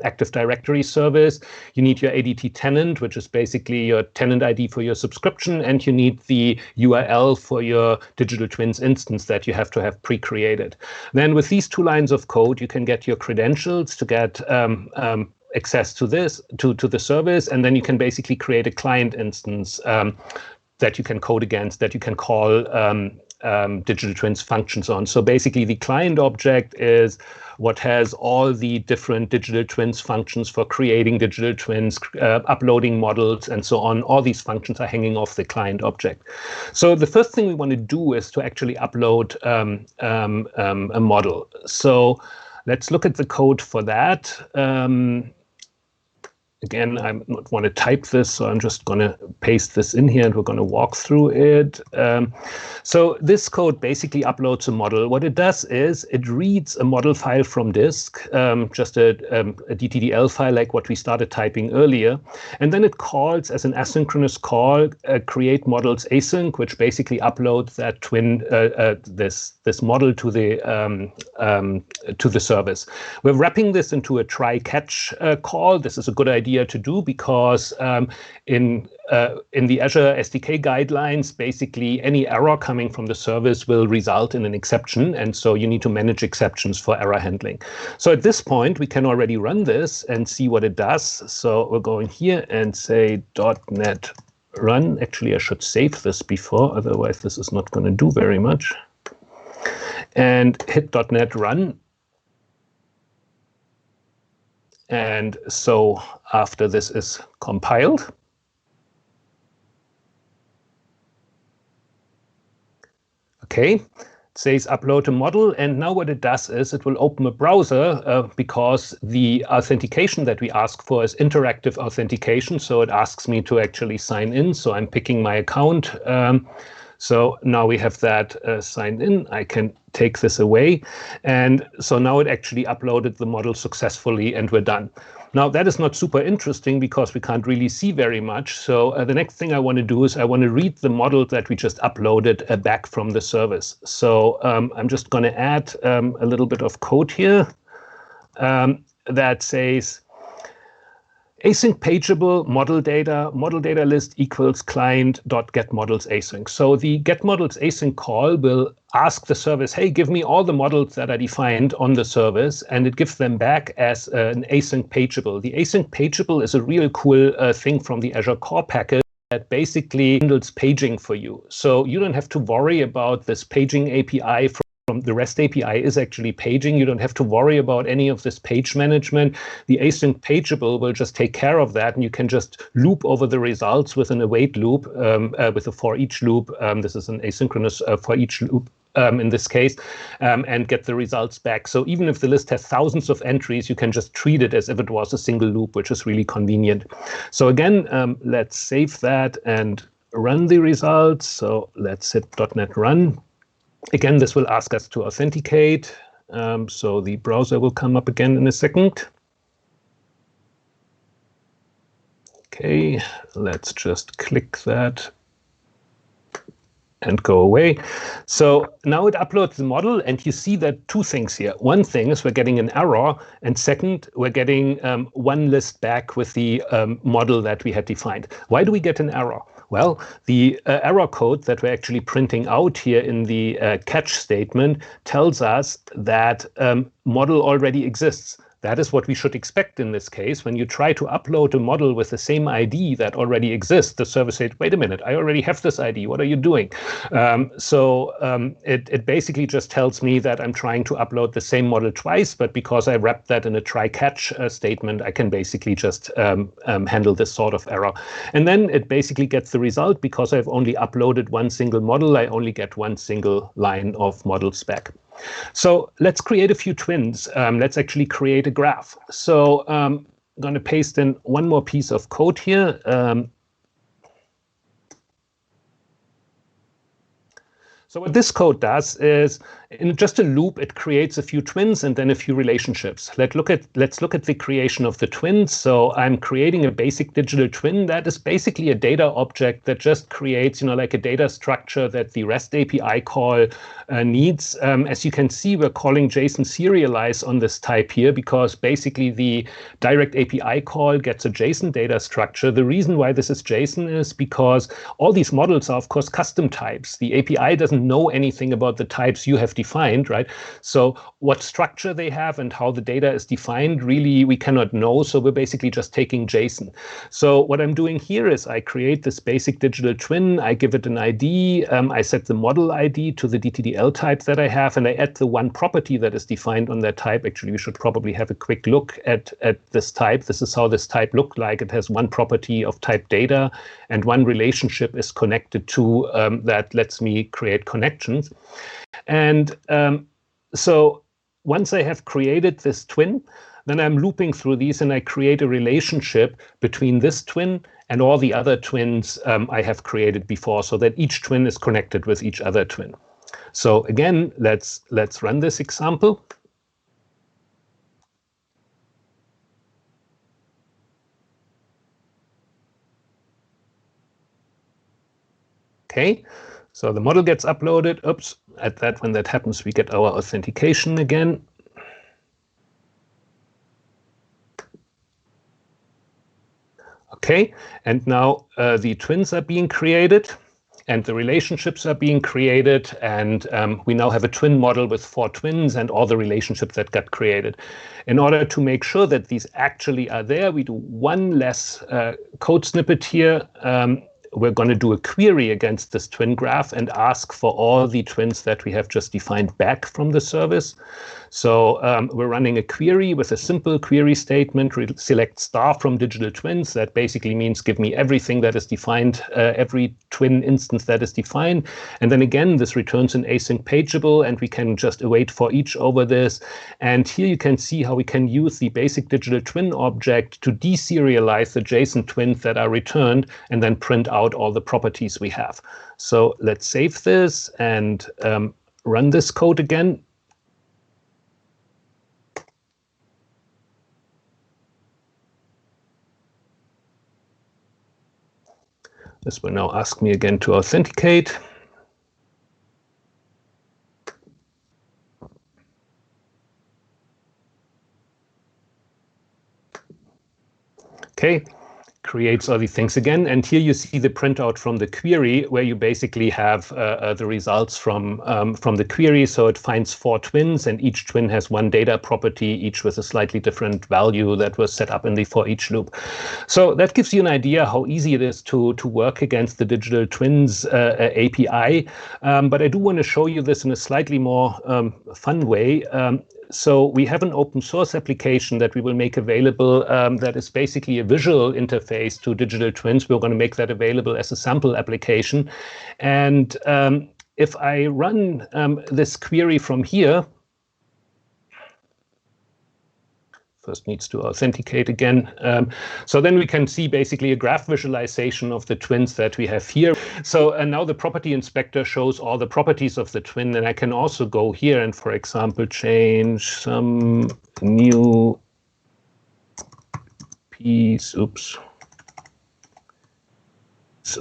Active Directory service. You need your ADT tenant, which is basically your tenant ID for your subscription, and you need the URL for your digital twins instance that you have to have pre-created. Then with these two lines of code, you can get your credentials to get access to this, to the service, and then you can basically create a client instance that you can code against, that you can call digital twins functions on. So basically the client object is what has all the different digital twins functions for creating digital twins, uploading models, and so on. All these functions are hanging off the client object. So the first thing we want to do is to actually upload a model. So let's look at the code for that. Again, I don't want to type this, so I'm just going to paste this in here and we're going to walk through it. So this code basically uploads a model. What it does is it reads a model file from disk, just a DTDL file like what we started typing earlier. And then it calls as an asynchronous call, create models async, which basically uploads that twin, this model to the service. We're wrapping this into a try-catch call. This is a good idea to do because in the Azure SDK guidelines, basically any error coming from the service will result in an exception, and so you need to manage exceptions for error handling. So at this point, we can already run this and see what it does. So we're going here and say .NET run. Actually, I should save this before, otherwise this is not going to do very much. And hit .NET run. And so after this is compiled, okay, it says upload a model. And now what it does is it will open a browser because the authentication that we ask for is interactive authentication. So it asks me to actually sign in. So I'm picking my account. So now we have that signed in. I can take this away. And so now it actually uploaded the model successfully and we're done. Now that is not super interesting because we can't really see very much. So the next thing I want to do is I want to read the model that we just uploaded back from the service. So I'm just going to add a little bit of code here that says async pageable model data list equals client.getModels async. So the getModels async call will ask the service, hey, give me all the models that are defined on the service, and it gives them back as an async pageable. The async pageable is a real cool thing from the Azure core package that basically handles paging for you. So you don't have to worry about this paging API from the REST API is actually paging. You don't have to worry about any of this page management. The async pageable will just take care of that, and you can just loop over the results with an await loop, with a for each loop. This is an asynchronous for each loop in this case, and get the results back. So even if the list has thousands of entries, you can just treat it as if it was a single loop, which is really convenient. So again, let's save that and run the results. So let's hit .NET run. Again, this will ask us to authenticate. So the browser will come up again in a second. Okay, let's just click that and go away. So now it uploads the model, and you see that two things here. One thing is we're getting an error, and second, we're getting one list back with the model that we had defined. Why do we get an error? Well, the error code that we're actually printing out here in the catch statement tells us that model already exists. That is what we should expect in this case. When you try to upload a model with the same ID that already exists, the server says, wait a minute, I already have this ID. What are you doing? It basically just tells me that I'm trying to upload the same model twice, but because I wrapped that in a try-catch statement, I can basically just handle this sort of error. And then it basically gets the result. Because I've only uploaded one single model, I only get one single line of models back. So let's create a few twins. Let's actually create a graph. So I'm going to paste in one more piece of code here. So what this code does is, in just a loop, it creates a few twins and then a few relationships. Let's look at the creation of the twins. So I'm creating a basic digital twin that is basically a data object that just creates, like a data structure that the REST API call needs. As you can see, we're calling JSON serialize on this type here because basically the direct API call gets a JSON data structure. The reason why this is JSON is because all these models are, of course, custom types. The API doesn't know anything about the types you have defined, right? So what structure they have and how the data is defined, really, we cannot know. So we're basically just taking JSON. So what I'm doing here is I create this basic digital twin. I give it an ID. I set the model ID to the DTDL type that I have, and I add the one property that is defined on that type. Actually, we should probably have a quick look at this type. This is how this type looked like. It has one property of type data, and one relationship is connected to that lets me create connections. And so once I have created this twin, then I'm looping through these and I create a relationship between this twin and all the other twins I have created before, so that each twin is connected with each other twin. So again, let's run this example. Okay, so the model gets uploaded. Oops, when that happens, we get our authentication again. Okay, and now the twins are being created and the relationships are being created, and we now have a twin model with 4 twins and all the relationships that got created. In order to make sure that these actually are there, we do one less code snippet here. We're going to do a query against this twin graph and ask for all the twins that we have just defined back from the service. So we're running a query with a simple query statement, select star from digital twins. That basically means give me everything that is defined, every twin instance that is defined. And then again, this returns an async pageable, and we can just await for each over this. And here you can see how we can use the basic digital twin object to deserialize the JSON twins that are returned and then print out all the properties we have. So let's save this and run this code again. This will now ask me again to authenticate. Okay, creates all these things again. And here you see the printout from the query, where you basically have the results from the query. So it finds 4 twins, and each twin has one data property, each with a slightly different value that was set up in the for each loop. So that gives you an idea how easy it is to work against the digital twins API. But I do want to show you this in a slightly more fun way. So we have an open source application that we will make available that is basically a visual interface to digital twins. We're going to make that available as a sample application. And if I run this query from here, first needs to authenticate again. So then we can see basically a graph visualization of the twins that we have here. So now the property inspector shows all the properties of the twin, and I can also go here and, for example, change some new piece. Oops.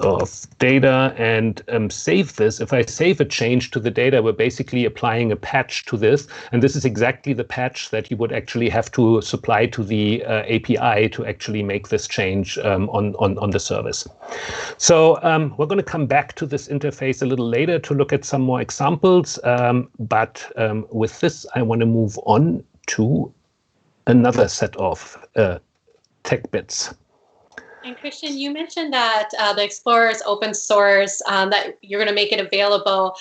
of data and save this. If I save a change to the data, we're basically applying a patch to this. And this is exactly the patch that you would actually have to supply to the API to actually make this change on the service. So we're going to come back to this interface a little later to look at some more examples. But with this, I want to move on to another set of tech bits. And Christian, you mentioned that the Explorer is open source, that you're going to make it available.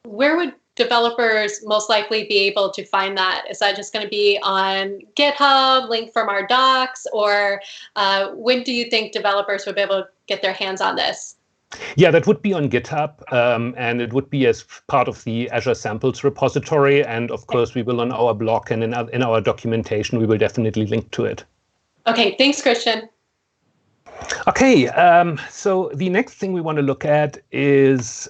Where would developers most likely be able to find that? Is that just going to be on GitHub, link from our docs, or when do you think developers would be able to get their hands on this? Yeah, that would be on GitHub, and it would be as part of the Azure Samples repository. And of course, we will on our blog and in our documentation, we will definitely link to it. Okay, thanks, Christian. Okay, so the next thing we want to look at is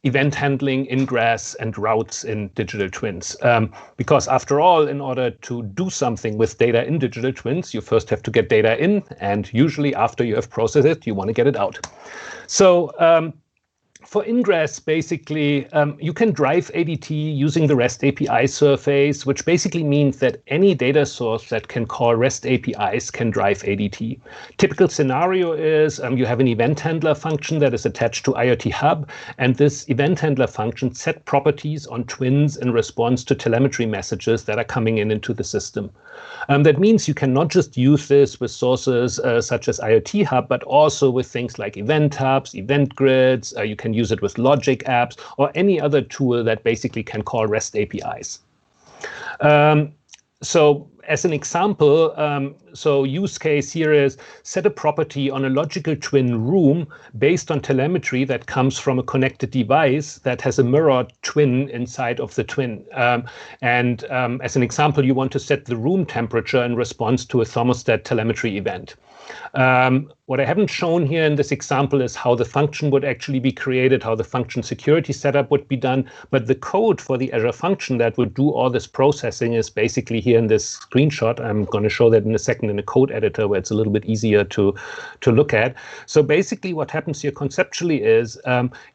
event handling, ingress, and routes in digital twins. Because after all, in order to do something with data in digital twins, you first have to get data in, and usually after you have processed it, you want to get it out. So for Ingress, basically, you can drive ADT using the REST API surface, which basically means that any data source that can call REST APIs can drive ADT. Typical scenario is you have an event handler function that is attached to IoT Hub, and this event handler function set properties on twins in response to telemetry messages that are coming into the system. That means you can not just use this with sources such as IoT Hub, but also with things like event hubs, event grids. You can use it with logic apps or any other tool that basically can call REST APIs. So as an example, so use case here is set a property on a logical twin room based on telemetry that comes from a connected device that has a mirrored twin inside of the twin. As an example, you want to set the room temperature in response to a thermostat telemetry event. What I haven't shown here in this example is how the function would actually be created, how the function security setup would be done. But the code for the Azure function that would do all this processing is basically here in this screenshot. I'm going to show that in a second in a code editor where it's a little bit easier to look at. So basically what happens here conceptually is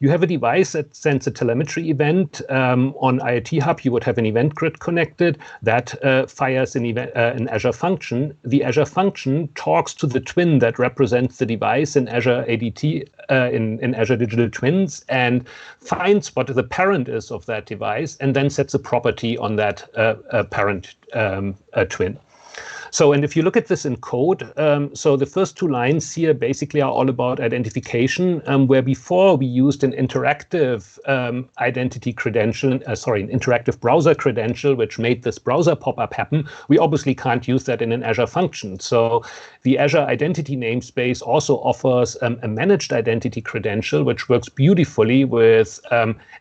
you have a device that sends a telemetry event on IoT Hub. You would have an event grid connected that fires an Azure function. The Azure function talks to the twin that represents the device in Azure ADT, in Azure Digital Twins, and finds what the parent is of that device, and then sets a property on that parent twin. So, and if you look at this in code, so the first two lines here basically are all about identification, where before we used an interactive identity credential, an interactive browser credential, which made this browser pop-up happen. We obviously can't use that in an Azure function. So the Azure identity namespace also offers a managed identity credential, which works beautifully with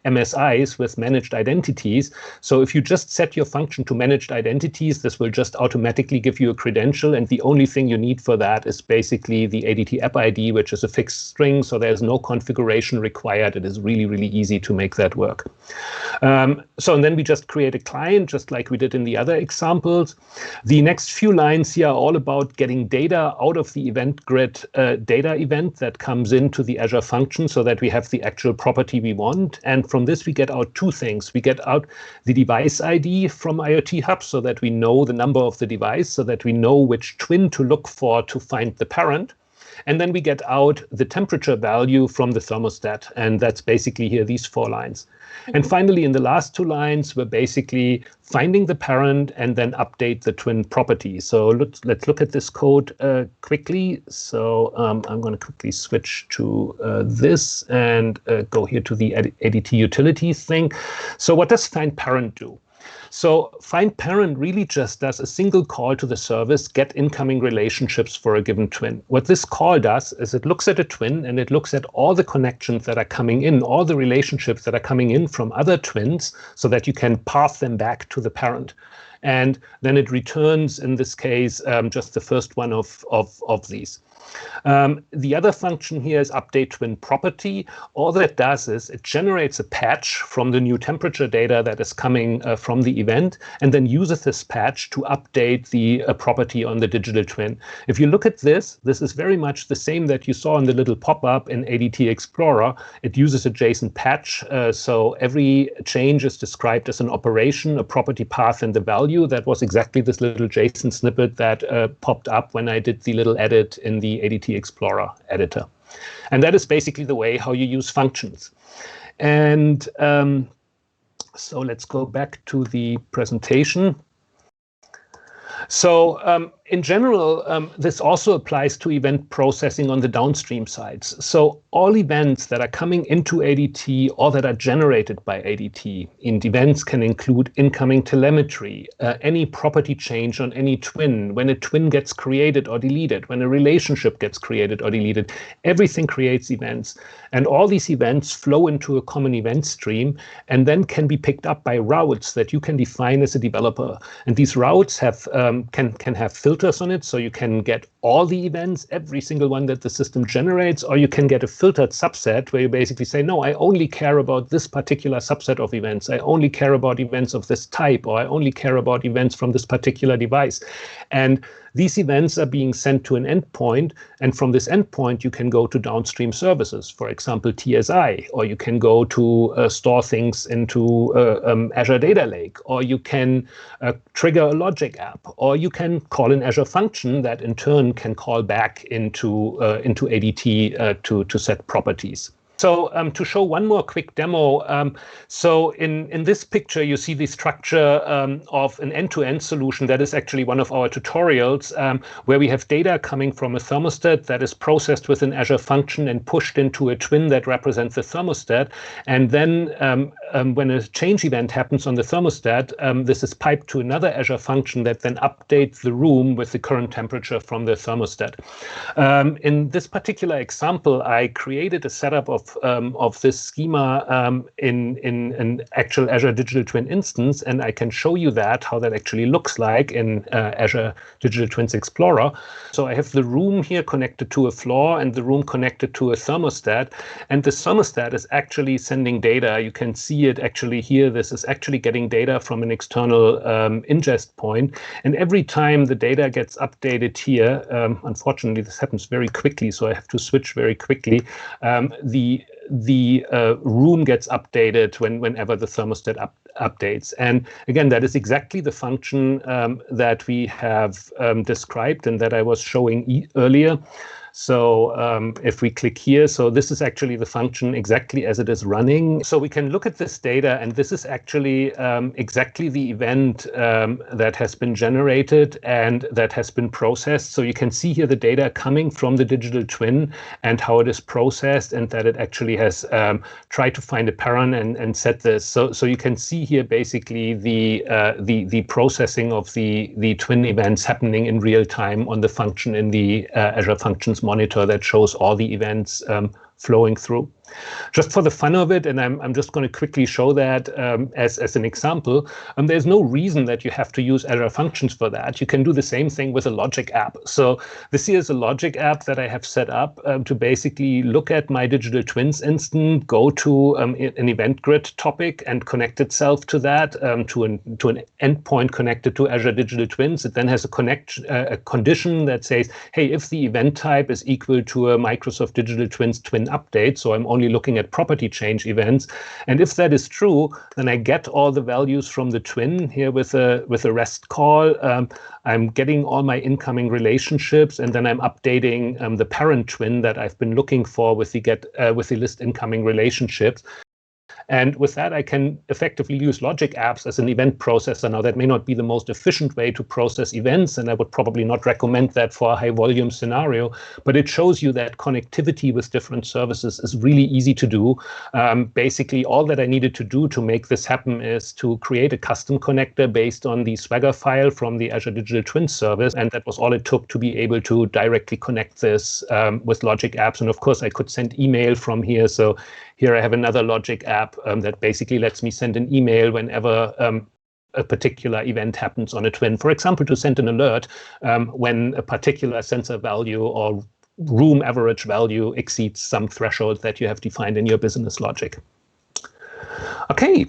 MSIs, with managed identities. So if you just set your function to managed identities, this will just automatically give you a credential, and the only thing you need for that is basically the ADT app ID, which is a fixed string, so there's no configuration required. It is really, really easy to make that work. And then we just create a client, just like we did in the other examples. The next few lines here are all about getting data out of the event grid data event that comes into the Azure function so that we have the actual property we want. And from this, we get out two things. We get out the device ID from IoT Hub so that we know the number of the device, so that we know which twin to look for to find the parent. And then we get out the temperature value from the thermostat. And that's basically here, these 4 lines. And finally, in the last 2 lines, we're basically finding the parent and then update the twin property. So let's look at this code quickly. So I'm going to quickly switch to this and go here to the ADT utilities thing. So what does find parent do? So find parent really just does a single call to the service, get incoming relationships for a given twin. What this call does is it looks at a twin and it looks at all the connections that are coming in, all the relationships that are coming in from other twins, so that you can path them back to the parent. And then it returns, in this case, just the first one of these. The other function here is update twin property. All that does is it generates a patch from the new temperature data that is coming from the event, and then uses this patch to update the property on the digital twin. If you look at this is very much the same that you saw in the little pop-up in ADT Explorer. It uses a JSON patch, so every change is described as an operation, a property path, and the value. That was exactly this little JSON snippet that popped up when I did the little edit in the ADT Explorer editor. And that is basically the way how you use functions. And so let's go back to the presentation. So in general, this also applies to event processing on the downstream sides. So all events that are coming into ADT or that are generated by ADT in events can include incoming telemetry, any property change on any twin, when a twin gets created or deleted, when a relationship gets created or deleted, everything creates events. And all these events flow into a common event stream and then can be picked up by routes that you can define as a developer. And these routes have can have filters on it, so you can get all the events, every single one that the system generates, or you can get a filtered subset where you basically say, no, I only care about this particular subset of events. I only care about events of this type, or I only care about events from this particular device. And these events are being sent to an endpoint, and from this endpoint, you can go to downstream services, for example, TSI, or you can go to store things into Azure Data Lake, or you can trigger a logic app, or you can call an Azure function that in turn can call back into ADT to set properties. So to show one more quick demo, so in this picture, you see the structure of an end-to-end solution that is actually one of our tutorials, where we have data coming from a thermostat that is processed with an Azure function and pushed into a twin that represents the thermostat. And then when a change event happens on the thermostat, this is piped to another Azure function that then updates the room with the current temperature from the thermostat. In this particular example, I created a setup of this schema in an actual Azure Digital Twin instance, and I can show you how that actually looks like in Azure Digital Twins Explorer. So I have the room here connected to a floor and the room connected to a thermostat, and the thermostat is actually sending data. You can see it actually here. This is actually getting data from an external ingest point, and every time the data gets updated here, unfortunately this happens very quickly, so I have to switch very quickly, the room gets updated whenever the thermostat updates. And again, that is exactly the function that we have described and that I was showing earlier. So if we click here, so this is actually the function exactly as it is running. So we can look at this data, and this is actually exactly the event that has been generated and that has been processed. So you can see here the data coming from the digital twin and how it is processed, and that it actually has tried to find a parent and set this. So you can see here basically the processing of the twin events happening in real time on the function in the Azure Functions monitor that shows all the events flowing through. Just for the fun of it, and I'm just going to quickly show that as an example, there's no reason that you have to use Azure Functions for that. You can do the same thing with a logic app. So this here is a logic app that I have set up to basically look at my digital twins instance, go to an event grid topic and connect itself to that, to an endpoint connected to Azure Digital Twins. It then has a condition that says, hey, if the event type is equal to a Microsoft Digital Twins twin update, so I'm only looking at property change events. And if that is true, then I get all the values from the twin here with a REST call. I'm getting all my incoming relationships, and then I'm updating the parent twin that I've been looking for with the list incoming relationships. And with that, I can effectively use logic apps as an event processor. Now, that may not be the most efficient way to process events, and I would probably not recommend that for a high volume scenario, but it shows you that connectivity with different services is really easy to do. Basically, all that I needed to do to make this happen is to create a custom connector based on the Swagger file from the Azure Digital Twins service, and that was all it took to be able to directly connect this with logic apps. And of course, I could send email from here. So here I have another logic app that basically lets me send an email whenever a particular event happens on a twin. For example, to send an alert when a particular sensor value or room average value exceeds some threshold that you have defined in your business logic. Okay,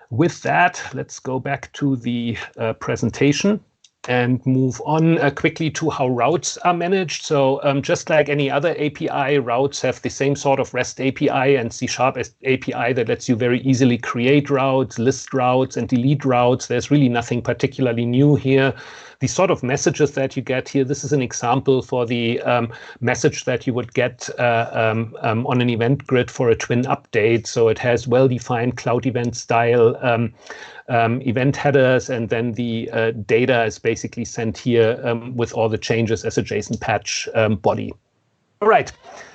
with that, let's go back to the presentation and move on quickly to how routes are managed. So just like any other API, routes have the same sort of REST API and C# API that lets you very easily create routes, list routes, and delete routes. There's really nothing particularly new here. The sort of messages that you get here, this is an example for the message that you would get on an event grid for a twin update. So it has well-defined cloud event style event headers, and then the data is basically sent here with all the changes as a JSON patch body. All right.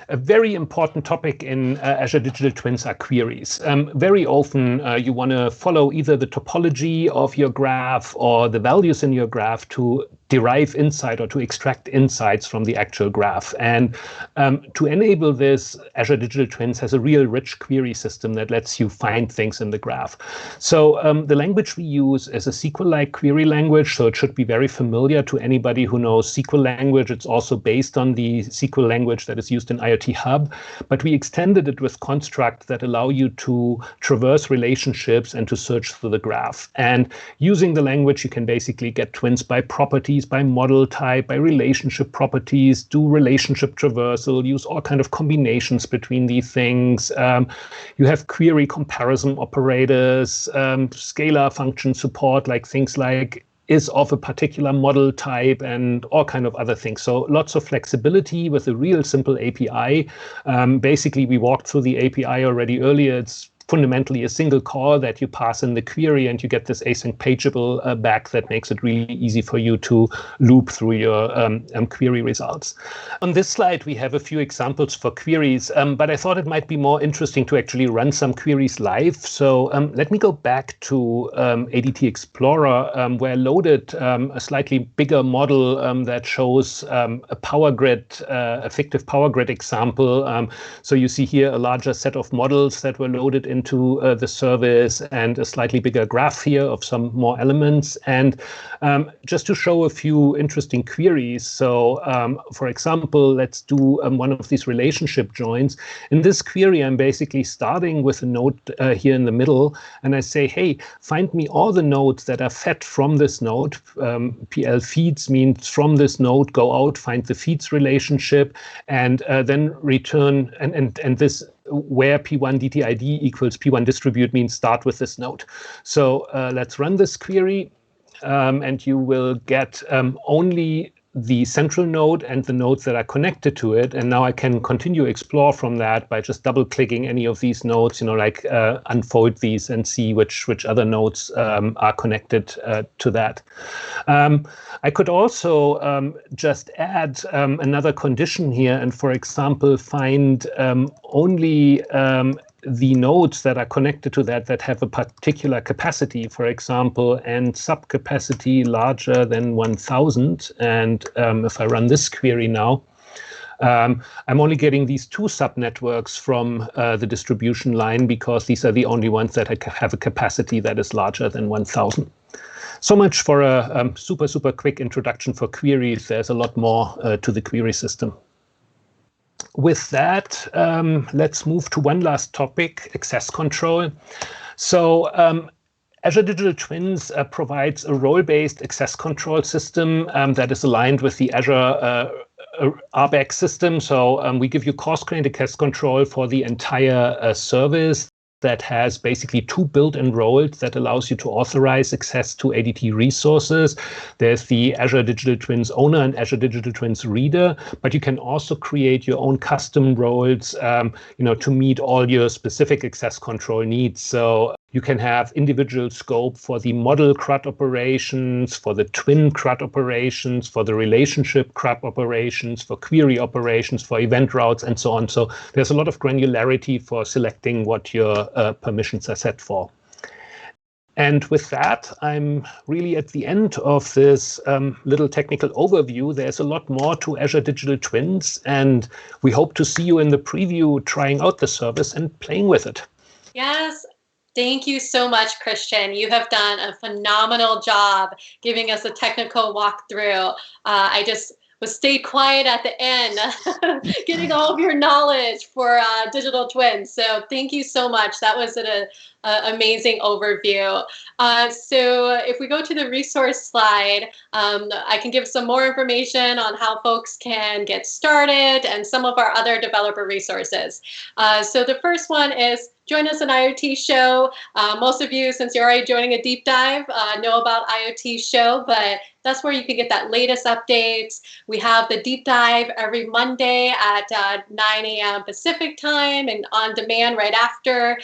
A very important topic in Azure Digital Twins are queries. Very often you want to follow either the topology of your graph or the values in your graph to derive insight or to extract insights from the actual graph. And to enable this, Azure Digital Twins has a real rich query system that lets you find things in the graph. So the language we use is a SQL-like query language, so it should be very familiar to anybody who knows SQL language. It's also based on the SQL language that is used in IoT Hub, but we extended it with constructs that allow you to traverse relationships and to search through the graph. And using the language, you can basically get twins by properties, by model type, by relationship properties, do relationship traversal, use all kind of combinations between these things. You have query comparison operators, scalar function support, like things like is of a particular model type and all kind of other things. So lots of flexibility with a real simple API. Basically, we walked through the API already earlier. It's fundamentally a single call that you pass in the query, and you get this async pageable back that makes it really easy for you to loop through your query results. On this slide, we have a few examples for queries, but I thought it might be more interesting to actually run some queries live. So let me go back to ADT Explorer, where I loaded a slightly bigger model that shows a power grid, a fictive power grid example. So you see here a larger set of models that were loaded into the service and a slightly bigger graph here of some more elements. And just to show a few interesting queries. So for example, let's do one of these relationship joins. In this query, I'm basically starting with a node here in the middle, and I say, hey, find me all the nodes that are fed from this node. PL feeds means from this node, go out, find the feeds relationship, and then return, and this where P1 DTID equals P1 distribute means start with this node. So let's run this query, and you will get only the central node and the nodes that are connected to it. And now I can continue explore from that by just double clicking any of these nodes, like unfold these and see which other nodes are connected to that. I could also just add another condition here and, for example, find only the nodes that are connected to that have a particular capacity, for example, and subcapacity larger than 1000. And if I run this query now, I'm only getting these two subnetworks from the distribution line because these are the only ones that have a capacity that is larger than 1000. So much for a super quick introduction for queries. There's a lot more to the query system. With that, let's move to one last topic, access control. So Azure Digital Twins provides a role-based access control system that is aligned with the Azure RBAC system. So we give you coarse-grained access control for the entire service that has basically two built-in roles that allows you to authorize access to ADT resources. There's the Azure Digital Twins owner and Azure Digital Twins reader, but you can also create your own custom roles, to meet all your specific access control needs. So you can have individual scope for the model CRUD operations, for the twin CRUD operations, for the relationship CRUD operations, for query operations, for event routes, and so on. So there's a lot of granularity for selecting what your permissions are set for. And with that, I'm really at the end of this little technical overview. There's a lot more to Azure Digital Twins, and we hope to see you in the preview trying out the service and playing with it. Yes. Thank you so much, Christian. You have done a phenomenal job giving us a technical walkthrough. I just stay quiet at the end, getting all of your knowledge for digital twins. So thank you so much. That was an amazing overview. So if we go to the resource slide, I can give some more information on how folks can get started and some of our other developer resources. So the first one is join us an IoT show. Most of you, since you're already joining a deep dive, know about IoT show, but that's where you can get that latest updates. We have the deep dive every Monday at 9 a.m. Pacific time and on demand right after.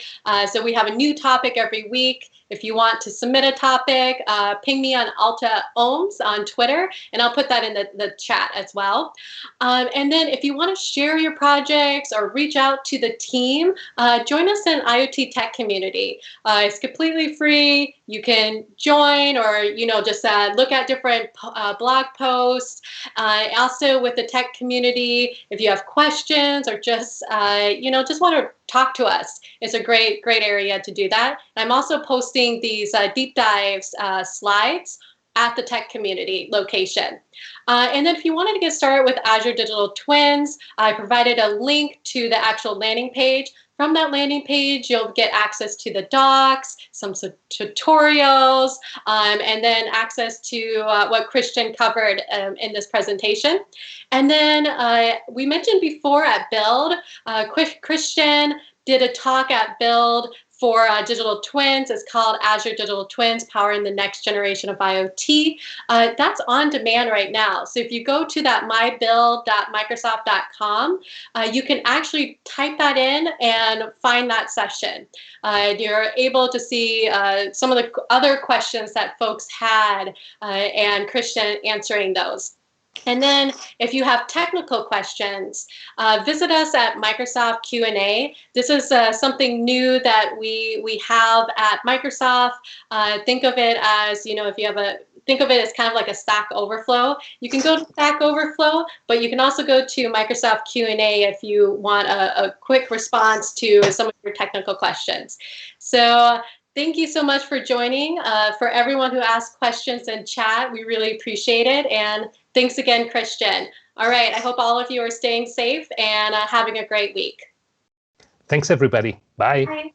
So we have a new topic every week. If you want to submit a topic, ping me on Alta Ohms on Twitter, and I'll put that in the chat as well. And then if you want to share your projects or reach out to the team, join us in IoT Tech Community. It's completely free. You can join or, just look at different blog posts. Also with the tech community, if you have questions or just want to talk to us, it's a great area to do that. I'm also posting these deep dives slides at the tech community location. And then if you wanted to get started with Azure Digital Twins, I provided a link to the actual landing page. From that landing page, you'll get access to the docs, some tutorials, and then access to what Christian covered in this presentation. And then we mentioned before at Build, Christian did a talk at Build for digital twins. It's called Azure Digital Twins, Powering the Next Generation of IoT. That's on demand right now. So if you go to that mybuild.microsoft.com, you can actually type that in and find that session. You're able to see some of the other questions that folks had and Christian answering those. And then if you have technical questions, visit us at Microsoft Q&A. This is something new that we have at Microsoft. Think of it as, if you have think of it as kind of like a Stack Overflow. You can go to Stack Overflow, but you can also go to Microsoft Q&A if you want a quick response to some of your technical questions. So thank you so much for joining. For everyone who asked questions in chat, we really appreciate it. And thanks again, Christian. All right, I hope all of you are staying safe and having a great week. Thanks, everybody. Bye. Bye.